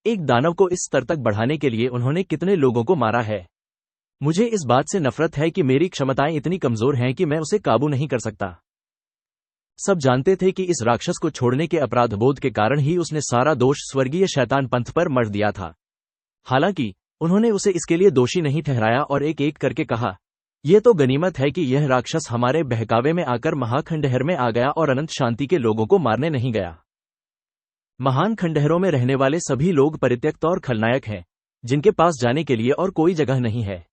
एक दानव को इस स्तर तक बढ़ाने के लिए उन्होंने कितने लोगों को मारा है। मुझे इस बात से नफरत है कि मेरी क्षमताएं इतनी कमजोर हैं कि मैं उसे काबू नहीं कर सकता। सब जानते थे कि इस राक्षस को छोड़ने के अपराधबोध के कारण ही उसने सारा दोष स्वर्गीय शैतान पंथ पर मढ़ दिया था। हालांकि उन्होंने उसे इसके लिए दोषी नहीं ठहराया और एक एक करके कहा, यह तो गनीमत है कि यह राक्षस हमारे बहकावे में आकर महाखंडहर में आ गया और अनंत शांति के लोगों को मारने नहीं गया। महान खंडहरों में रहने वाले सभी लोग परित्यक्त और खलनायक हैं, जिनके पास जाने के लिए और कोई जगह नहीं है।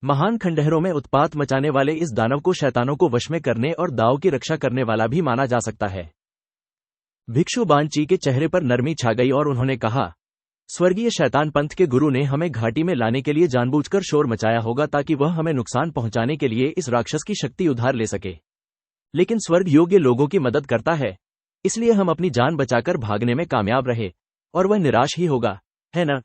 महान खंडहरों में उत्पात मचाने वाले इस दानव को शैतानों को वश में करने और दाव की रक्षा करने वाला भी माना जा सकता है। भिक्षु बांची के चेहरे पर नरमी छा गई और उन्होंने कहा, स्वर्गीय शैतान पंथ के गुरु ने हमें घाटी में लाने के लिए जानबूझकर शोर मचाया होगा ताकि वह हमें नुकसान पहुंचाने के लिए इस राक्षस की शक्ति उधार ले सके। लेकिन स्वर्ग योग्य लोगों की मदद करता है, इसलिए हम अपनी जान बचाकर भागने में कामयाब रहे, और वह निराश ही होगा, है ना?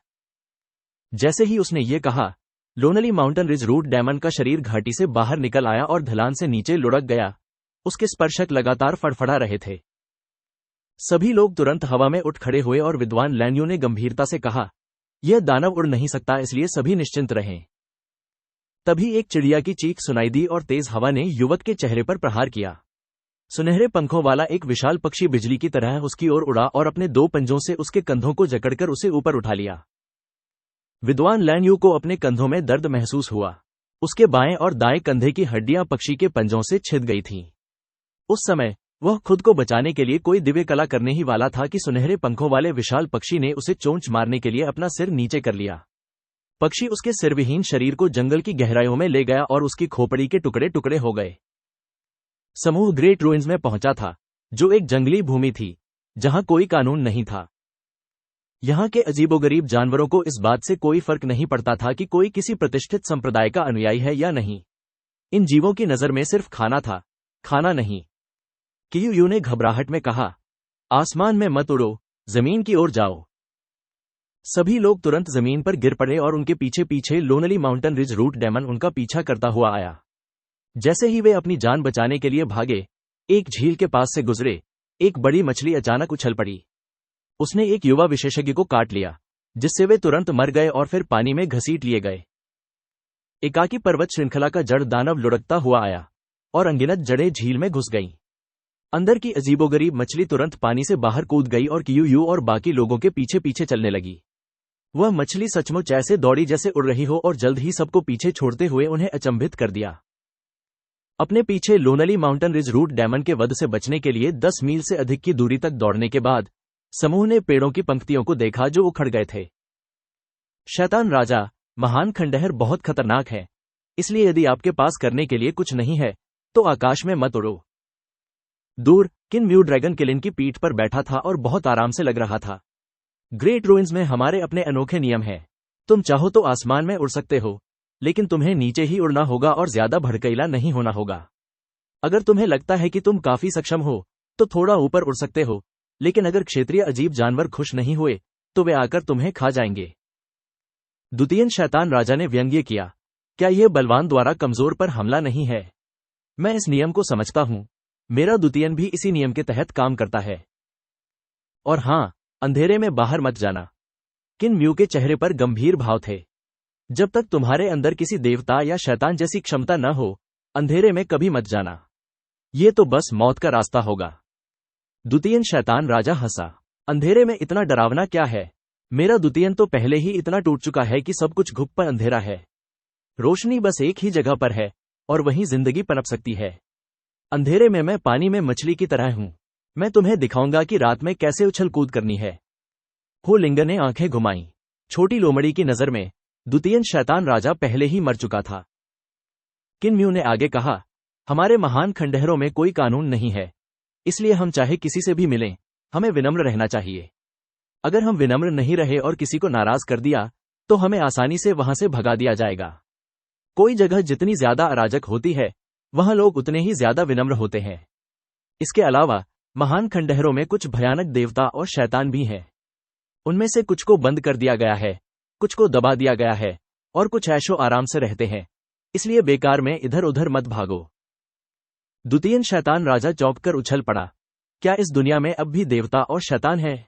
जैसे ही उसने ये कहा, lonely mountain ridge root demon का शरीर घाटी से बाहर निकल आया और ढलान से नीचे लुढ़क गया। उसके स्पर्शक लगातार फड़फड़ा रहे थे। सभी लोग तुरंत हवा में उठ खड़े हुए और विद्वान लैन्यू ने गंभीरता से कहा, यह दानव उड़ नहीं सकता, इसलिए सभी निश्चिंत रहें। तभी एक चिड़िया की चीख सुनाई दी और तेज हवा ने युवक के चेहरे पर प्रहार किया। सुनहरे पंखों वाला एक विशाल पक्षी बिजली की तरह उसकी ओर उड़ा और अपने दो पंजों से उसके कंधों को जकड़कर उसे ऊपर उठा लिया। विद्वान लैन्यू को अपने कंधों में दर्द महसूस हुआ। उसके बाएं और दाएं कंधे की हड्डियां पक्षी के पंजों से छिद गई थीं। उस समय वह खुद को बचाने के लिए कोई दिव्य कला करने ही वाला था कि सुनहरे पंखों वाले विशाल पक्षी ने उसे चोंच मारने के लिए अपना सिर नीचे कर लिया। पक्षी उसके सिरविहीन शरीर को जंगल की गहराइयों में ले गया और उसकी खोपड़ी के टुकड़े टुकड़े हो गए। समूह ग्रेट रूइंस में पहुंचा था, जो एक जंगली भूमि थी जहां कोई कानून नहीं था। यहां के अजीबोगरीब जानवरों को इस बात से कोई फर्क नहीं पड़ता था कि कोई किसी प्रतिष्ठित संप्रदाय का अनुयायी है या नहीं। इन जीवों की नजर में सिर्फ खाना था, खाना नहीं। कियू ने घबराहट में कहा, आसमान में मत उड़ो, जमीन की ओर जाओ। सभी लोग तुरंत जमीन पर गिर पड़े और उनके पीछे पीछे lonely mountain ridge root demon उनका पीछा करता हुआ आया। जैसे ही वे अपनी जान बचाने के लिए भागे, एक झील के पास से गुजरे, एक बड़ी मछली अचानक उछल पड़ी। उसने एक युवा विशेषज्ञ को काट लिया, जिससे वे तुरंत मर गए और फिर पानी में घसीट लिए गए। एकाकी पर्वत श्रृंखला का जड़ दानव लुढ़कता हुआ आया और अनगिनत जड़ें झील में घुस गईं। अंदर की अजीबोगरीब मछली तुरंत पानी से बाहर कूद गई और कियू और बाकी लोगों के पीछे पीछे चलने लगी। वह मछली सचमुच ऐसे दौड़ी जैसे उड़ रही हो और जल्द ही सबको पीछे छोड़ते हुए उन्हें अचंभित कर दिया। अपने पीछे lonely mountain ridge root demon के वध से बचने के लिए 10 मील से अधिक की दूरी तक दौड़ने के बाद समूह ने पेड़ों की पंक्तियों को देखा जो उखड़ गए थे। शैतान राजा, महान खंडहर बहुत खतरनाक है, इसलिए यदि आपके पास करने के लिए कुछ नहीं है तो आकाश में मत उड़ो। दूर किन म्यू ड्रैगन किलिन की पीठ पर बैठा था और बहुत आराम से लग रहा था। ग्रेट रूइंस में हमारे अपने अनोखे नियम हैं। तुम चाहो तो आसमान में उड़ सकते हो, लेकिन तुम्हें नीचे ही उड़ना होगा और ज्यादा भड़कैला नहीं होना होगा। अगर तुम्हें लगता है कि तुम काफी सक्षम हो तो थोड़ा ऊपर उड़ सकते हो, लेकिन अगर क्षेत्रीय अजीब जानवर खुश नहीं हुए तो वे आकर तुम्हें खा जाएंगे। द्वितीय शैतान राजा ने व्यंग्य किया, क्या यह बलवान द्वारा कमजोर पर हमला नहीं है? मैं इस नियम को समझता हूं। मेरा द्वितीय भी इसी नियम के तहत काम करता है। और हां, अंधेरे में बाहर मत जाना। किन म्यू के चेहरे पर गंभीर भाव थे। जब तक तुम्हारे अंदर किसी देवता या शैतान जैसी क्षमता न हो, अंधेरे में कभी मत जाना। ये तो बस मौत का रास्ता होगा। द्वितीय शैतान राजा हंसा, अंधेरे में इतना डरावना क्या है? मेरा द्वितीय तो पहले ही इतना टूट चुका है कि सब कुछ घुप पर अंधेरा है। रोशनी बस एक ही जगह पर है और वहीं जिंदगी पनप सकती है। अंधेरे में मैं पानी में मछली की तरह हूं। मैं तुम्हें दिखाऊंगा कि रात में कैसे उछल कूद करनी है। हो लिंग ने आंखें घुमाईं। छोटी लोमड़ी की नजर में द्वितीय शैतान राजा पहले ही मर चुका था। किन म्यू ने आगे कहा, हमारे महान खंडहरों में कोई कानून नहीं है, इसलिए हम चाहे किसी से भी मिलें, हमें विनम्र रहना चाहिए। अगर हम विनम्र नहीं रहे और किसी को नाराज कर दिया, तो हमें आसानी से वहां से भगा दिया जाएगा। कोई जगह जितनी ज्यादा अराजक होती है, वहां लोग उतने ही ज्यादा विनम्र होते हैं। इसके अलावा महान खंडहरों में कुछ भयानक देवता और शैतान भी हैं। उनमें से कुछ को बंद कर दिया गया है, कुछ को दबा दिया गया है, और कुछ ऐशो आराम से रहते हैं। इसलिए बेकार में इधर उधर मत भागो। द्वितीय शैतान राजा चौंक कर उछल पड़ा। क्या इस दुनिया में अब भी देवता और शैतान हैं?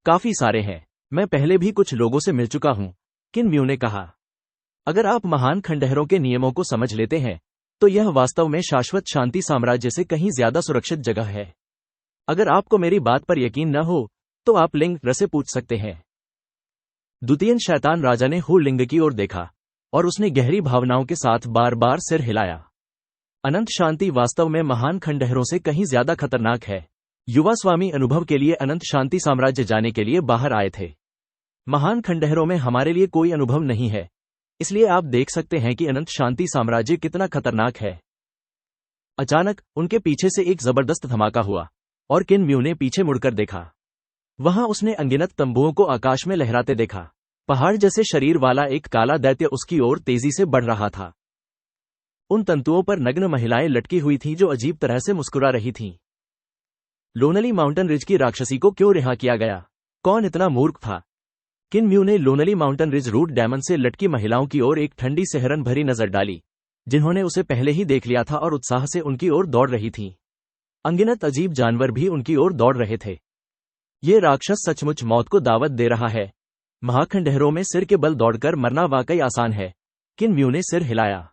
काफी सारे हैं। मैं पहले भी कुछ लोगों से मिल चुका हूं, किन म्यू ने कहा। अगर आप महान खंडहरों के नियमों को समझ लेते हैं, तो यह वास्तव में शाश्वत शांति साम्राज्य से कहीं ज्यादा सुरक्षित जगह है। अगर आपको मेरी बात पर यकीन न हो, तो आप लिंग र से पूछ सकते हैं। द्वितीय शैतान राजा ने हु लिंग की ओर देखा, और उसने गहरी भावनाओं के साथ बार बार सिर हिलाया। अनंत शांति वास्तव में महान खंडहरों से कहीं ज्यादा खतरनाक है। युवा स्वामी अनुभव के लिए अनंत शांति साम्राज्य जाने के लिए बाहर आए थे। महान खंडहरों में हमारे लिए कोई अनुभव नहीं है, इसलिए आप देख सकते हैं कि अनंत शांति साम्राज्य कितना खतरनाक है। अचानक उनके पीछे से एक जबरदस्त धमाका हुआ, और किन म्यू ने पीछे मुड़कर देखा। वहां उसने अनगिनत तंबुओं को आकाश में लहराते देखा। पहाड़ जैसे शरीर वाला एक काला दैत्य उसकी ओर तेजी से बढ़ रहा था। उन तंतुओं पर नग्न महिलाएं लटकी हुई थीं जो अजीब तरह से मुस्कुरा रही थीं। लोनली माउंटेन रिज की राक्षसी को क्यों रिहा किया गया? कौन इतना मूर्ख था? किन म्यू ने lonely mountain ridge root demon से लटकी महिलाओं की ओर एक ठंडी सिहरन भरी नजर डाली, जिन्होंने उसे पहले ही देख लिया था और उत्साह से उनकी ओर दौड़ रही थीं। अनगिनत अजीब जानवर भी उनकी ओर दौड़ रहे थे। ये राक्षस सचमुच मौत को दावत दे रहा है। महाखंडहरों में सिर के बल दौड़कर मरना वाकई आसान है। किन म्यू ने सिर हिलाया।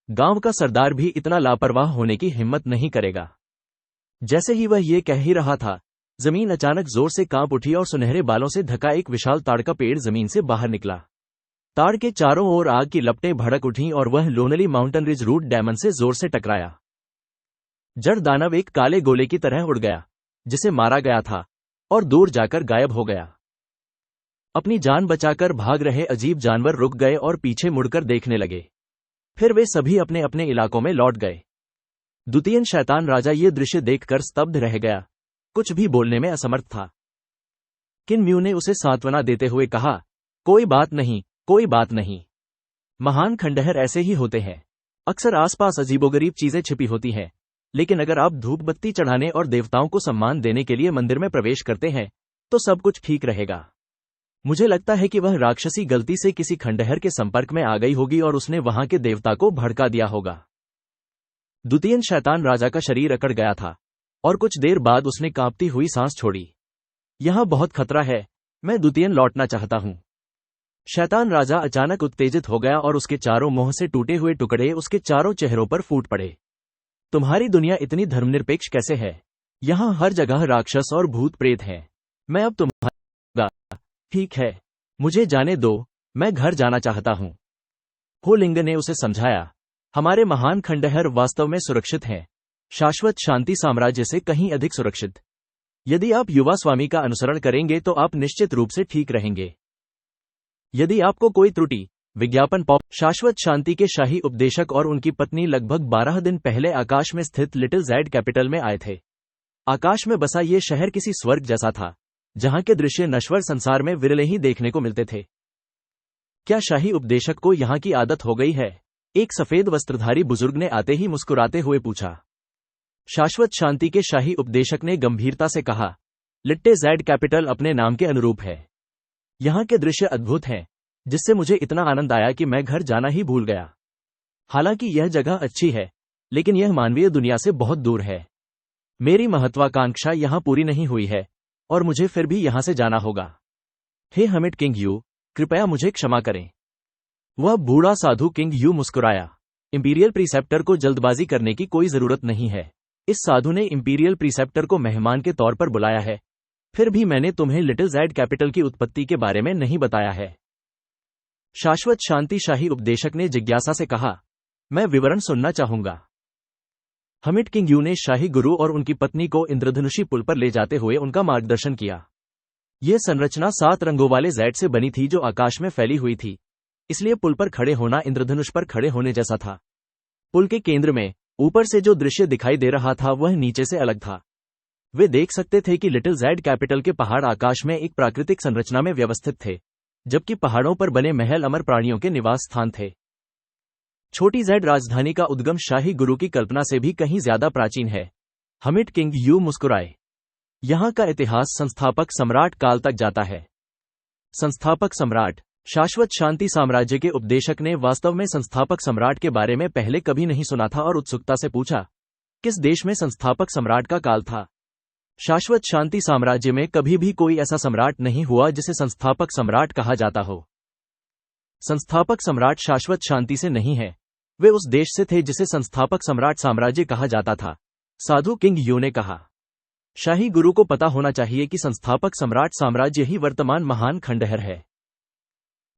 गांव का सरदार भी इतना लापरवाह होने की हिम्मत नहीं करेगा। जैसे ही वह ये कह ही रहा था, जमीन अचानक जोर से कांप उठी और सुनहरे बालों से ढका एक विशाल ताड़ का पेड़ जमीन से बाहर निकला। ताड़ के चारों ओर आग की लपटें भड़क उठीं और वह lonely mountain ridge root demon से जोर से टकराया। जड़ दानव एक काले गोले की तरह उड़ गया, जिसे मारा गया था, और दूर जाकर गायब हो गया। अपनी जान बचाकर भाग रहे अजीब जानवर रुक गए और पीछे मुड़कर देखने लगे। फिर वे सभी अपने अपने इलाकों में लौट गए। द्वितीय शैतान राजा ये दृश्य देखकर स्तब्ध रह गया, कुछ भी बोलने में असमर्थ था। किन म्यू ने उसे सांत्वना देते हुए कहा, कोई बात नहीं, कोई बात नहीं। महान खंडहर ऐसे ही होते हैं। अक्सर आसपास अजीबोगरीब चीजें छिपी होती हैं, लेकिन अगर आप धूप बत्ती चढ़ाने और देवताओं को सम्मान देने के लिए मंदिर में प्रवेश करते हैं, तो सब कुछ ठीक रहेगा। मुझे लगता है कि वह राक्षसी गलती से किसी खंडहर के संपर्क में आ गई होगी और उसने वहां के देवता को भड़का दिया होगा। द्वितीय शैतान राजा का शरीर अकड़ गया था, और कुछ देर बाद उसने कांपती हुई सांस छोड़ी। यहां बहुत खतरा है, मैं द्वितीय लौटना चाहता हूं। शैतान राजा अचानक उत्तेजित हो गया और उसके चारों मुंह से टूटे हुए टुकड़े उसके चारों चेहरों पर फूट पड़े। तुम्हारी दुनिया इतनी धर्मनिरपेक्ष कैसे है? यहां हर जगह राक्षस और भूत प्रेत हैं। मैं अब तुम्हारा। ठीक है, मुझे जाने दो, मैं घर जाना चाहता हूं। हो लिंग ने उसे समझाया, हमारे महान खंडहर वास्तव में सुरक्षित हैं, शाश्वत शांति साम्राज्य से कहीं अधिक सुरक्षित। यदि आप युवा स्वामी का अनुसरण करेंगे तो आप निश्चित रूप से ठीक रहेंगे। यदि आपको कोई त्रुटि, विज्ञापन पॉप शाश्वत शांति के शाही उपदेशक और उनकी पत्नी लगभग 12 दिन पहले आकाश में स्थित लिटिल जैड कैपिटल में आए थे। आकाश में बसा ये शहर किसी स्वर्ग जैसा था, जहां के दृश्य नश्वर संसार में विरले ही देखने को मिलते थे। क्या शाही उपदेशक को यहां की आदत हो गई है? एक सफेद वस्त्रधारी बुजुर्ग ने आते ही मुस्कुराते हुए पूछा। शाश्वत शांति के शाही उपदेशक ने गंभीरता से कहा, लिट्टे जैड कैपिटल अपने नाम के अनुरूप है। यहां के दृश्य अद्भुत हैं, जिससे मुझे इतना आनंद आया कि मैं घर जाना ही भूल गया। हालांकि यह जगह अच्छी है, लेकिन यह मानवीय दुनिया से बहुत दूर है। मेरी महत्वाकांक्षा यहां पूरी नहीं हुई है, और मुझे फिर भी यहां से जाना होगा। हे हमिट किंग यू, कृपया मुझे क्षमा करें। वह बूढ़ा साधु किंग यू मुस्कुराया। इंपीरियल प्रीसेप्टर को जल्दबाजी करने की कोई जरूरत नहीं है। इस साधु ने इंपीरियल प्रीसेप्टर को मेहमान के तौर पर बुलाया है। फिर भी मैंने तुम्हें लिटिल जैड कैपिटल की उत्पत्ति के बारे में नहीं बताया है। शाश्वत शांति शाही उपदेशक ने जिज्ञासा से कहा, मैं विवरण सुनना चाहूंगा। हमिट किंग यू ने शाही गुरु और उनकी पत्नी को इंद्रधनुषी पुल पर ले जाते हुए उनका मार्गदर्शन किया। यह संरचना 7 रंगों वाले जैड से बनी थी जो आकाश में फैली हुई थी, इसलिए पुल पर खड़े होना इंद्रधनुष पर खड़े होने जैसा था। पुल के केंद्र में ऊपर से जो दृश्य दिखाई दे रहा था वह नीचे से अलग था। वे देख सकते थे कि लिटिल ज़ैड कैपिटल के पहाड़ आकाश में एक प्राकृतिक संरचना में व्यवस्थित थे, जबकि पहाड़ों पर बने महल अमर प्राणियों के निवास स्थान थे। छोटी ज़ैड राजधानी का उद्गम शाही गुरु की कल्पना से भी कहीं ज्यादा प्राचीन है। हमिट किंग यू मुस्कुराए। यहाँ का इतिहास संस्थापक सम्राट काल तक जाता है। संस्थापक सम्राट। शाश्वत शांति साम्राज्य के उपदेशक ने वास्तव में संस्थापक सम्राट के बारे में पहले कभी नहीं सुना था और उत्सुकता से पूछा, किस देश में संस्थापक सम्राट का काल था? शाश्वत शांति साम्राज्य में कभी भी कोई ऐसा सम्राट नहीं हुआ जिसे संस्थापक सम्राट कहा जाता हो। संस्थापक सम्राट शाश्वत शांति से नहीं है, वे उस देश से थे जिसे संस्थापक सम्राट साम्राज्य कहा जाता था, साधु किंग यू ने कहा। शाही गुरु को पता होना चाहिए कि संस्थापक सम्राट साम्राज्य ही वर्तमान महान खंडहर है।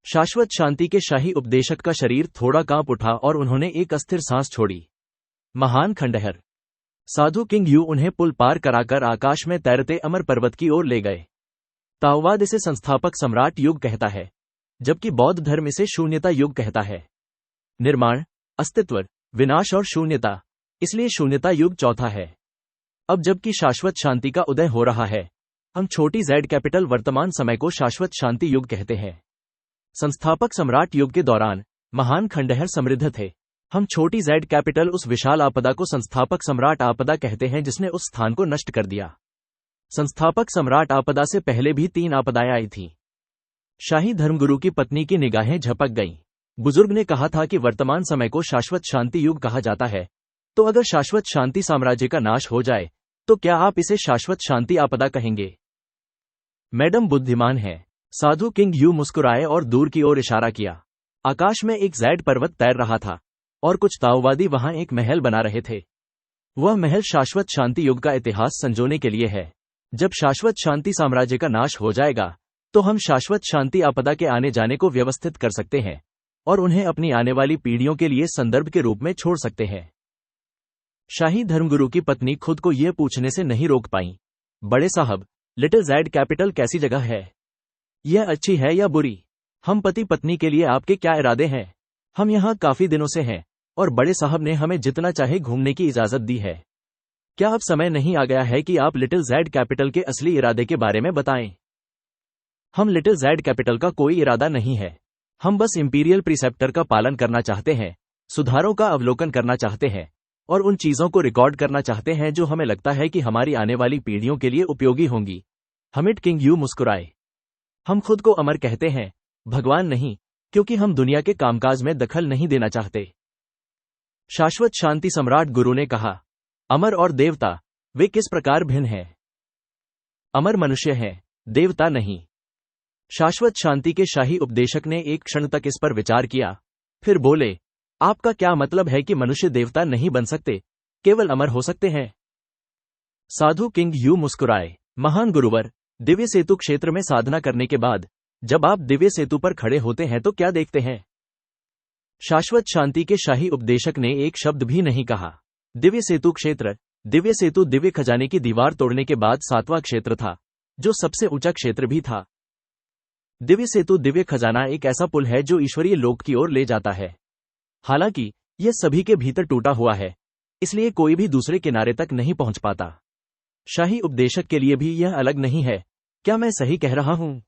शाश्वत शांति के शाही उपदेशक का शरीर थोड़ा कांप उठा और उन्होंने एक अस्थिर सांस छोड़ी। महान खंडहर। साधु किंग यू उन्हें पुल पार कराकर आकाश में तैरते अमर पर्वत की ओर ले गए। ताओवाद इसे संस्थापक सम्राट युग कहता है, जबकि बौद्ध धर्म इसे शून्यता युग कहता है। निर्माण, अस्तित्व, विनाश और शून्यता, इसलिए शून्यता युग चौथा है। अब जबकि शाश्वत शांति का उदय हो रहा है, हम छोटी ज़ैड कैपिटल वर्तमान समय को शाश्वत शांति युग कहते हैं। संस्थापक सम्राट युग के दौरान महान खंडहर समृद्ध थे। हम छोटी ज़ैड कैपिटल उस विशाल आपदा को संस्थापक सम्राट आपदा कहते हैं जिसने उस स्थान को नष्ट कर दिया। संस्थापक सम्राट आपदा से पहले भी 3 आपदाएं आई थीं। शाही धर्मगुरु की पत्नी की निगाहें झपक गईं। बुजुर्ग ने कहा था कि वर्तमान समय को शाश्वत शांति युग कहा जाता है, तो अगर शाश्वत शांति साम्राज्य का नाश हो जाए तो क्या आप इसे शाश्वत शांति आपदा कहेंगे? मैडम बुद्धिमान है। साधु किंग यू मुस्कुराए और दूर की ओर इशारा किया। आकाश में एक ज़ैड पर्वत तैर रहा था और कुछ ताओवादी वहां एक महल बना रहे थे। वह महल शाश्वत शांति युग का इतिहास संजोने के लिए है। जब शाश्वत शांति साम्राज्य का नाश हो जाएगा तो हम शाश्वत शांति आपदा के आने जाने को व्यवस्थित कर सकते हैं और उन्हें अपनी आने वाली पीढ़ियों के लिए संदर्भ के रूप में छोड़ सकते हैं। शाही धर्मगुरु की पत्नी खुद को यह पूछने से नहीं रोक पाई, बड़े साहब, लिटिल ज़ैड कैपिटल कैसी जगह है? यह अच्छी है या बुरी? हम पति पत्नी के लिए आपके क्या इरादे हैं? हम यहाँ काफी दिनों से हैं और बड़े साहब ने हमें जितना चाहे घूमने की इजाजत दी है। क्या अब समय नहीं आ गया है कि आप लिटिल ज़ैड कैपिटल के असली इरादे के बारे में बताएं? हम लिटिल ज़ैड कैपिटल का कोई इरादा नहीं है। हम बस इंपीरियल प्रीसेप्टर का पालन करना चाहते हैं, सुधारों का अवलोकन करना चाहते हैं और उन चीजों को रिकॉर्ड करना चाहते हैं जो हमें लगता है कि हमारी आने वाली पीढ़ियों के लिए उपयोगी होंगी। हमिट किंग यू मुस्कुराए। हम खुद को अमर कहते हैं, भगवान नहीं, क्योंकि हम दुनिया के कामकाज में दखल नहीं देना चाहते। शाश्वत शांति सम्राट गुरु ने कहा, अमर और देवता, वे किस प्रकार भिन्न हैं? अमर मनुष्य हैं, देवता नहीं। शाश्वत शांति के शाही उपदेशक ने एक क्षण तक इस पर विचार किया, फिर बोले, आपका क्या मतलब है कि मनुष्य देवता नहीं बन सकते, केवल अमर हो सकते हैं? साधु किंग यू मुस्कुराए। महान गुरुवर, दिव्य सेतु क्षेत्र में साधना करने के बाद जब आप दिव्य सेतु पर खड़े होते हैं तो क्या देखते हैं? शाश्वत शांति के शाही उपदेशक ने एक शब्द भी नहीं कहा। दिव्य सेतु क्षेत्र, दिव्य सेतु दिव्य खजाने की दीवार तोड़ने के बाद 7वां क्षेत्र था, जो सबसे ऊंचा क्षेत्र भी था। दिव्य सेतु दिव्य खजाना एक ऐसा पुल है जो ईश्वरीय लोक की ओर ले जाता है। हालांकि यह सभी के भीतर टूटा हुआ है, इसलिए कोई भी दूसरे किनारे तक नहीं पहुंच पाता। शाही उपदेशक के लिए भी यह अलग नहीं है। क्या मैं सही कह रहा हूं?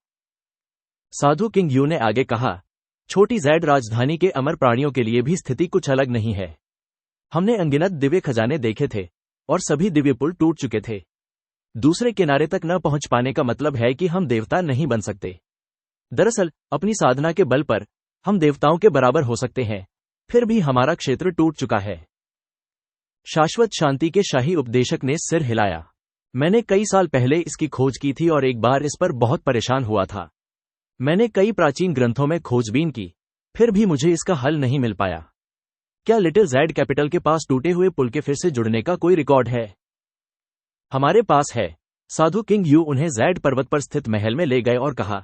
साधु किंग यू ने आगे कहा, छोटी ज़ैड राजधानी के अमर प्राणियों के लिए भी स्थिति कुछ अलग नहीं है। हमने अनगिनत दिव्य खजाने देखे थे और सभी दिव्य पुल टूट चुके थे। दूसरे किनारे तक न पहुंच पाने का मतलब है कि हम देवता नहीं बन सकते। दरअसल अपनी साधना के बल पर हम देवताओं के बराबर हो सकते हैं, फिर भी हमारा क्षेत्र टूट चुका है। शाश्वत शांति के शाही उपदेशक ने सिर हिलाया। मैंने कई साल पहले इसकी खोज की थी और एक बार इस पर बहुत परेशान हुआ था। मैंने कई प्राचीन ग्रंथों में खोजबीन की, फिर भी मुझे इसका हल नहीं मिल पाया। क्या लिटिल ज़ैड कैपिटल के पास टूटे हुए पुल के फिर से जुड़ने का कोई रिकॉर्ड है? हमारे पास है। साधु किंग यू उन्हें ज़ैड पर्वत पर स्थित महल में ले गए और कहा,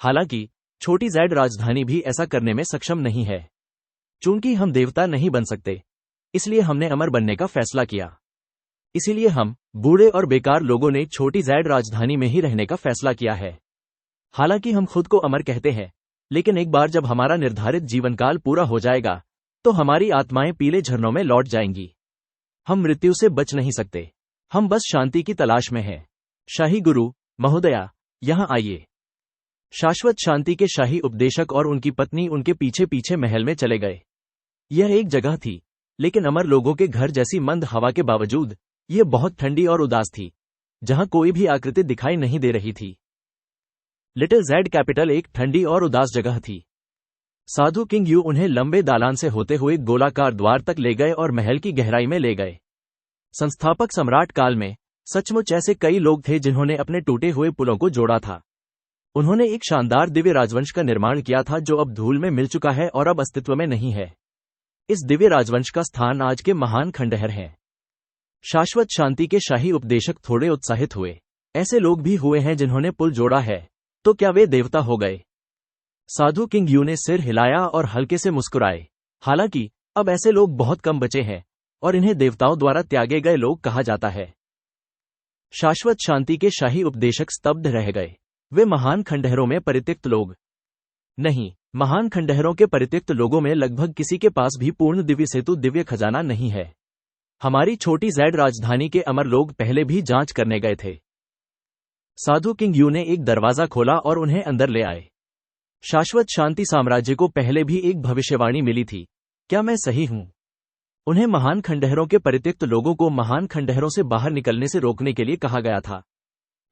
हालांकि छोटी ज़ैड राजधानी भी ऐसा करने में सक्षम नहीं है। चूंकि हम देवता नहीं बन सकते, इसलिए हमने अमर बनने का फैसला किया। इसीलिए हम बूढ़े और बेकार लोगों ने छोटी ज़ैड राजधानी में ही रहने का फैसला किया है। हालांकि हम खुद को अमर कहते हैं, लेकिन एक बार जब हमारा निर्धारित जीवनकाल पूरा हो जाएगा तो हमारी आत्माएं पीले झरनों में लौट जाएंगी। हम मृत्यु से बच नहीं सकते। हम बस शांति की तलाश में हैं। शाही गुरु महोदया, यहाँ आइए। शाश्वत शांति के शाही उपदेशक और उनकी पत्नी उनके पीछे पीछे महल में चले गए। यह एक जगह थी, लेकिन अमर लोगों के घर जैसी मंद हवा के बावजूद यह बहुत ठंडी और उदास थी, जहां कोई भी आकृति दिखाई नहीं दे रही थी। लिटिल ज़ैड कैपिटल एक ठंडी और उदास जगह थी। साधु किंग यू उन्हें लंबे दालान से होते हुए गोलाकार द्वार तक ले गए और महल की गहराई में ले गए। संस्थापक सम्राट काल में सचमुच ऐसे कई लोग थे जिन्होंने अपने टूटे हुए पुलों को जोड़ा था। उन्होंने एक शानदार दिव्य राजवंश का निर्माण किया था जो अब धूल में मिल चुका है और अब अस्तित्व में नहीं है। इस दिव्य राजवंश का स्थान आज के महान खंडहर हैं। शाश्वत शांति के शाही उपदेशक थोड़े उत्साहित हुए। ऐसे लोग भी हुए हैं जिन्होंने पुल जोड़ा है, तो क्या वे देवता हो गए? साधु किंग यू ने सिर हिलाया और हल्के से मुस्कुराए। हालांकि अब ऐसे लोग बहुत कम बचे हैं और इन्हें देवताओं द्वारा त्यागे गए लोग कहा जाता है। शाश्वत शांति के शाही उपदेशक स्तब्ध रह गए। वे महान खंडहरों में परित्यक्त लोग नहीं, महान खंडहरों के परित्यक्त लोगों में लगभग किसी के पास भी पूर्ण दिव्य सेतु दिव्य खजाना नहीं है। हमारी छोटी ज़ैड राजधानी के अमर लोग पहले भी जांच करने गए थे। साधु किंग यू ने एक दरवाजा खोला और उन्हें अंदर ले आए। शाश्वत शांति साम्राज्य को पहले भी एक भविष्यवाणी मिली थी, क्या मैं सही हूं? उन्हें महान खंडहरों के परित्यक्त लोगों को महान खंडहरों से बाहर निकलने से रोकने के लिए कहा गया था।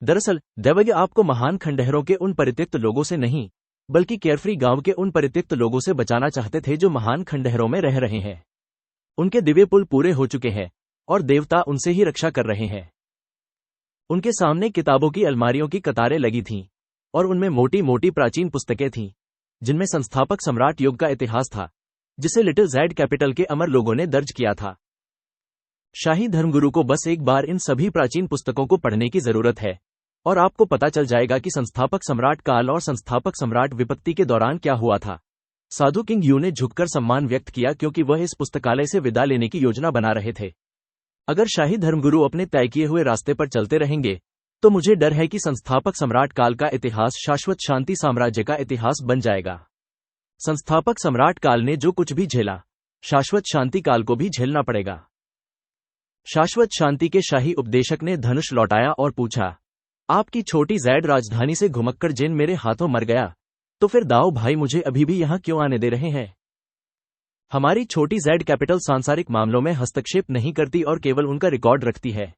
दरअसल दैवज्ञ आपको महान खंडहरों के उन परित्यक्त लोगों से नहीं, बल्कि केयरफ्री गांव के उन परित्यक्त लोगों से बचाना चाहते थे जो महान खंडहरों में रह रहे हैं। उनके दिव्य पुल पूरे हो चुके हैं और देवता उनसे ही रक्षा कर रहे हैं। उनके सामने किताबों की अलमारियों की कतारें लगी थीं और उनमें मोटी मोटी प्राचीन पुस्तकें थीं, जिनमें संस्थापक सम्राट युग का इतिहास था, जिसे लिटिल ज़ैड कैपिटल के अमर लोगों ने दर्ज किया था। शाही धर्मगुरु को बस एक बार इन सभी प्राचीन पुस्तकों को पढ़ने की जरूरत है और आपको पता चल जाएगा कि संस्थापक सम्राट काल और संस्थापक सम्राट विपत्ति के दौरान क्या हुआ था। साधु किंग यू ने झुककर सम्मान व्यक्त किया क्योंकि वह इस पुस्तकालय से विदा लेने की योजना बना रहे थे। अगर शाही धर्मगुरु अपने तय किए हुए रास्ते पर चलते रहेंगे तो मुझे डर है कि संस्थापक सम्राट काल का इतिहास शाश्वत शांति साम्राज्य का इतिहास बन जाएगा। संस्थापक सम्राट काल ने जो कुछ भी झेला, शाश्वत शांति काल को भी झेलना पड़ेगा। शाश्वत शांति के शाही उपदेशक ने धनुष लौटाया और पूछा, आपकी छोटी ज़ैड राजधानी से घुमक्कड़ जिन मेरे हाथों मर गया, तो फिर दाऊ भाई मुझे अभी भी यहां क्यों आने दे रहे हैं? हमारी छोटी ज़ैड कैपिटल सांसारिक मामलों में हस्तक्षेप नहीं करती और केवल उनका रिकॉर्ड रखती है।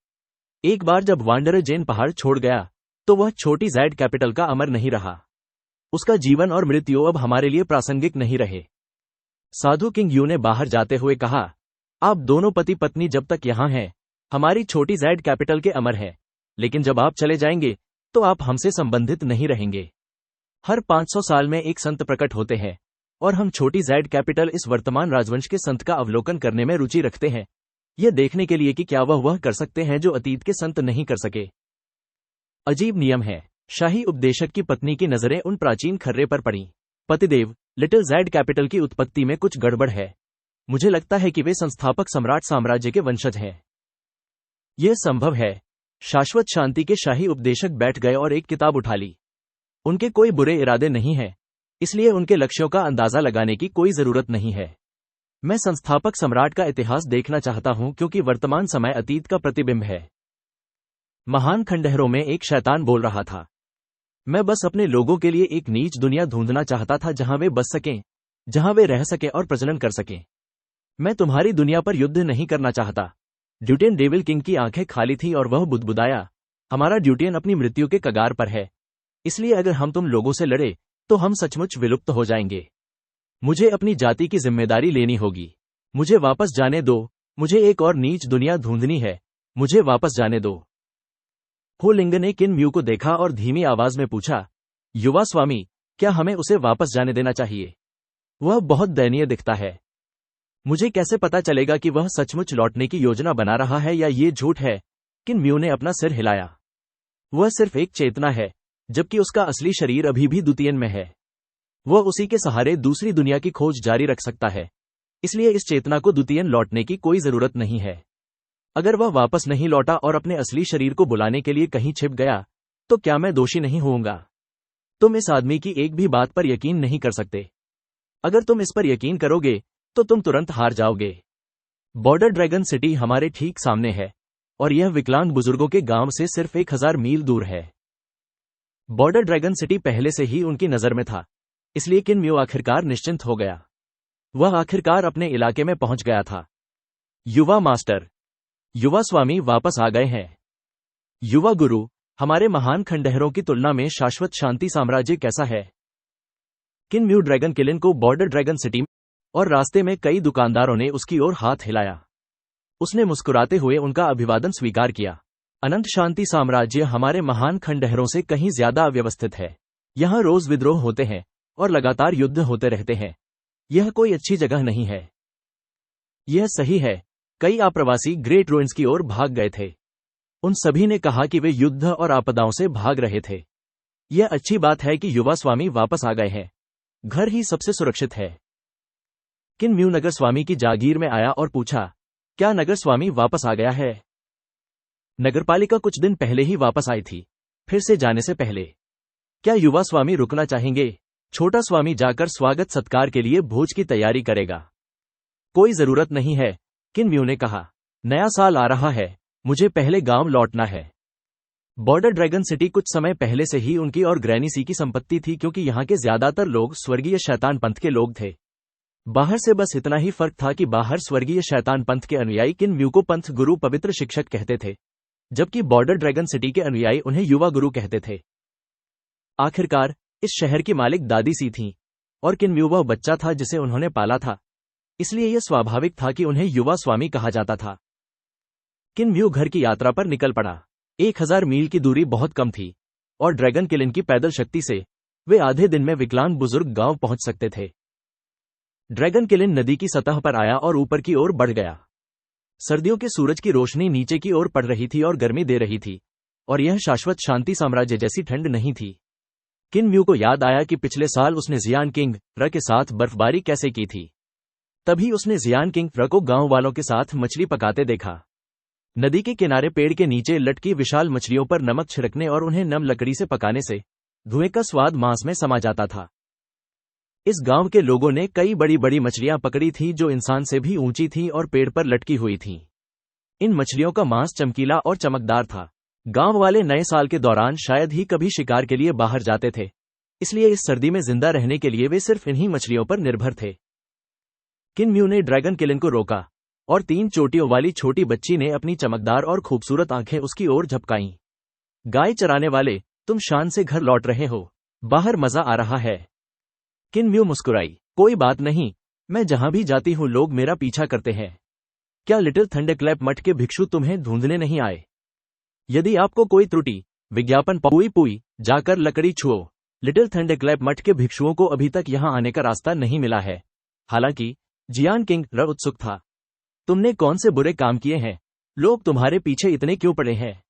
एक बार जब वांडरर जेन पहाड़ छोड़ गया तो वह छोटी ज़ैड कैपिटल का अमर नहीं रहा। उसका जीवन और मृत्यु अब हमारे लिए प्रासंगिक नहीं रहे। साधु किंग यू ने बाहर जाते हुए कहा, आप दोनों पति पत्नी जब तक यहां हैं, हमारी छोटी ज़ैड कैपिटल के अमर हैं, लेकिन जब आप चले जाएंगे तो आप हमसे संबंधित नहीं रहेंगे। हर 500 साल में एक संत प्रकट होते हैं और हम छोटी ज़ैड कैपिटल इस वर्तमान राजवंश के संत का अवलोकन करने में रुचि रखते हैं, यह देखने के लिए कि क्या वह कर सकते हैं जो अतीत के संत नहीं कर सके। अजीब नियम है। शाही उपदेशक की पत्नी की नजरें उन प्राचीन खर्रे पर पड़ीं। पतिदेव, लिटिल ज़ैड कैपिटल की उत्पत्ति में कुछ गड़बड़ है। मुझे लगता है कि वे संस्थापक सम्राट साम्राज्य के वंशज हैं। यह संभव है। शाश्वत शांति के शाही उपदेशक बैठ गए और एक किताब उठा ली। उनके कोई बुरे इरादे नहीं हैं, इसलिए उनके लक्ष्यों का अंदाजा लगाने की कोई जरूरत नहीं है। मैं संस्थापक सम्राट का इतिहास देखना चाहता हूं क्योंकि वर्तमान समय अतीत का प्रतिबिंब है। महान खंडहरों में एक शैतान बोल रहा था, मैं बस अपने लोगों के लिए एक नीच दुनिया ढूंढना चाहता था जहां वे बस सकें, जहां वे रह सकें और प्रजनन कर सकें। मैं तुम्हारी दुनिया पर युद्ध नहीं करना चाहता। ड्यूटेन डेविल किंग की आंखें खाली थी और वह बुदबुदाया, हमारा ड्यूटेन अपनी मृत्यु के कगार पर है, इसलिए अगर हम तुम लोगों से लड़े तो हम सचमुच विलुप्त हो जाएंगे। मुझे अपनी जाति की जिम्मेदारी लेनी होगी। मुझे वापस जाने दो। मुझे एक और नीच दुनिया ढूंढनी है। मुझे वापस जाने दो। हो लिंग ने किन म्यू को देखा और धीमी आवाज में पूछा, युवा स्वामी, क्या हमें उसे वापस जाने देना चाहिए? वह बहुत दयनीय दिखता है। मुझे कैसे पता चलेगा कि वह सचमुच लौटने की योजना बना रहा है या ये झूठ है? किन म्यू ने अपना सिर हिलाया। वह सिर्फ एक चेतना है, जबकि उसका असली शरीर अभी भी द्वितीयन में है। वह उसी के सहारे दूसरी दुनिया की खोज जारी रख सकता है, इसलिए इस चेतना को द्वितीयन लौटने की कोई जरूरत नहीं है। अगर वह वापस नहीं लौटा और अपने असली शरीर को बुलाने के लिए कहीं छिप गया, तो क्या मैं दोषी नहीं होऊंगा? तुम इस आदमी की एक भी बात पर यकीन नहीं कर सकते। अगर तुम इस पर यकीन करोगे तो तुम तुरंत हार जाओगे। बॉर्डर ड्रैगन सिटी हमारे ठीक सामने है और यह विकलांग बुजुर्गों के गांव से सिर्फ 1000 मील दूर है। बॉर्डर ड्रैगन सिटी पहले से ही उनकी नजर में था, इसलिए किन म्यू आखिरकार निश्चिंत हो गया। वह आखिरकार अपने इलाके में पहुंच गया था। युवा मास्टर, युवा स्वामी वापस आ गए हैं। युवा गुरु, हमारे महान खंडहरों की तुलना में शाश्वत शांति साम्राज्य कैसा है? किन म्यू ड्रैगन किलिन को बॉर्डर ड्रैगन सिटी और रास्ते में कई दुकानदारों ने उसकी ओर हाथ हिलाया। उसने मुस्कुराते हुए उनका अभिवादन स्वीकार किया। अनंत शांति साम्राज्य हमारे महान खंडहरों से कहीं ज्यादा अव्यवस्थित है। यहाँ रोज विद्रोह होते हैं और लगातार युद्ध होते रहते हैं। यह कोई अच्छी जगह नहीं है। यह सही है, कई आप्रवासी ग्रेट रूइंस की ओर भाग गए थे। उन सभी ने कहा कि वे युद्ध और आपदाओं से भाग रहे थे। यह अच्छी बात है कि युवा स्वामी वापस आ गए हैं। घर ही सबसे सुरक्षित है। किन म्यू नगर स्वामी की जागीर में आया और पूछा, क्या नगर स्वामी वापस आ गया है? नगरपालिका कुछ दिन पहले ही वापस आई थी, फिर से जाने से पहले। क्या युवा स्वामी रुकना चाहेंगे? छोटा स्वामी जाकर स्वागत सत्कार के लिए भोज की तैयारी करेगा। कोई जरूरत नहीं है, किन म्यू ने कहा। नया साल आ रहा है, मुझे पहले गांव लौटना है। बॉर्डर ड्रैगन सिटी कुछ समय पहले से ही उनकी और ग्रैनी सी की संपत्ति थी, क्योंकि यहाँ के ज्यादातर लोग स्वर्गीय शैतान पंथ के लोग थे। बाहर से बस इतना ही फर्क था कि बाहर स्वर्गीय शैतान पंथ के अनुयायी किन म्यू को पंथ गुरु पवित्र शिक्षक कहते थे, जबकि बॉर्डर ड्रैगन सिटी के अनुयायी उन्हें युवा गुरु कहते थे। आखिरकार इस शहर की मालिक दादी सी थीं और किन म्यू वह बच्चा था जिसे उन्होंने पाला था, इसलिए यह स्वाभाविक था कि उन्हें युवा स्वामी कहा जाता था। किन म्यू घर की यात्रा पर निकल पड़ा। 1000 मील की दूरी बहुत कम थी और ड्रैगन किलिन की पैदल शक्ति से वे आधे दिन में विकलांग बुजुर्ग गांव पहुंच सकते थे। ड्रैगन किलिन नदी की सतह पर आया और ऊपर की ओर बढ़ गया। सर्दियों के सूरज की रोशनी नीचे की ओर पड़ रही थी और गर्मी दे रही थी, और यह शाश्वत शांति साम्राज्य जैसी ठंड नहीं थी। किन म्यू को याद आया कि पिछले साल उसने जियान किंग र के साथ बर्फबारी कैसे की थी। तभी उसने जियान किंग र को गांव वालों के साथ मछली पकाते देखा। नदी के किनारे पेड़ के नीचे लटकी विशाल मछलियों पर नमक छिड़कने और उन्हें नम लकड़ी से पकाने से धुएं का स्वाद मांस में समा जाता था। इस गांव के लोगों ने कई बड़ी बड़ी मछलियां पकड़ी थी जो इंसान से भी ऊंची थीं और पेड़ पर लटकी हुई थीं। इन मछलियों का मांस चमकीला और चमकदार था। गांव वाले नए साल के दौरान शायद ही कभी शिकार के लिए बाहर जाते थे, इसलिए इस सर्दी में जिंदा रहने के लिए वे सिर्फ इन्हीं मछलियों पर निर्भर थे। किन म्यू ने ड्रैगन किलिन को रोका और 3 चोटियों वाली छोटी बच्ची ने अपनी चमकदार और खूबसूरत आंखें उसकी ओर झपकाईं। गाय चराने वाले, तुम शान से घर लौट रहे हो, बाहर मजा आ रहा है। किन म्यू मुस्कुराई, कोई बात नहीं, मैं जहां भी जाती हूं लोग मेरा पीछा करते हैं। क्या लिटिल थंडरक्लैप मठ के भिक्षु तुम्हें ढूंढने नहीं आए? यदि आपको कोई त्रुटि, विज्ञापन पुई पुई, जाकर लकड़ी छुओ। लिटिल थंडरक्लैप मठ के भिक्षुओं को अभी तक यहां आने का रास्ता नहीं मिला है। हालांकि जियान किंग र उत्सुक था। तुमने कौन से बुरे काम किए हैं? लोग तुम्हारे पीछे इतने क्यों पड़े हैं?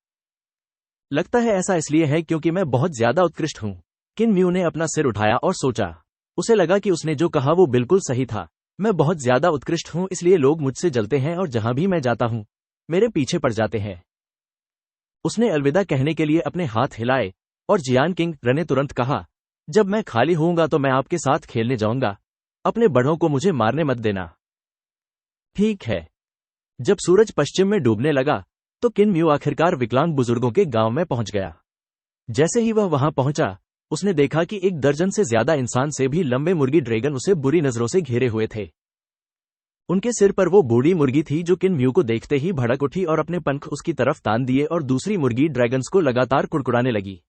लगता है ऐसा इसलिए है क्योंकि मैं बहुत ज्यादा उत्कृष्ट हूं। किन म्यू ने अपना सिर उठाया और सोचा। उसे लगा कि उसने जो कहा वो बिल्कुल सही था। मैं बहुत ज्यादा उत्कृष्ट हूं, इसलिए लोग मुझसे जलते हैं और जहां भी मैं जाता हूं मेरे पीछे पड़ जाते हैं। उसने अलविदा कहने के लिए अपने हाथ हिलाए और जियान किंग र ने तुरंत कहा, जब मैं खाली होऊंगा तो मैं आपके साथ खेलने जाऊंगा। अपने बड़ों को मुझे मारने मत देना। ठीक है। जब सूरज पश्चिम में डूबने लगा तो किन म्यू आखिरकार विकलांग बुजुर्गों के गांव में पहुंच गया। जैसे ही वह वहां पहुंचा, उसने देखा कि 1 दर्जन से ज्यादा इंसान से भी लंबे मुर्गी ड्रैगन उसे बुरी नजरों से घेरे हुए थे। उनके सिर पर वो बूढ़ी मुर्गी थी जो किन म्यू को देखते ही भड़क उठी और अपने पंख उसकी तरफ तान दिए और दूसरी मुर्गी ड्रैगन्स को लगातार कुड़कुड़ाने लगी,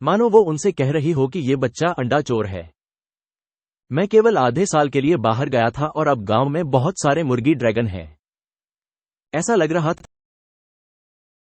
मानो वो उनसे कह रही हो कि ये बच्चा अंडा चोर है। मैं केवल आधे साल के लिए बाहर गया था और अब गांव में बहुत सारे मुर्गी ड्रैगन हैं। ऐसा लग रहा था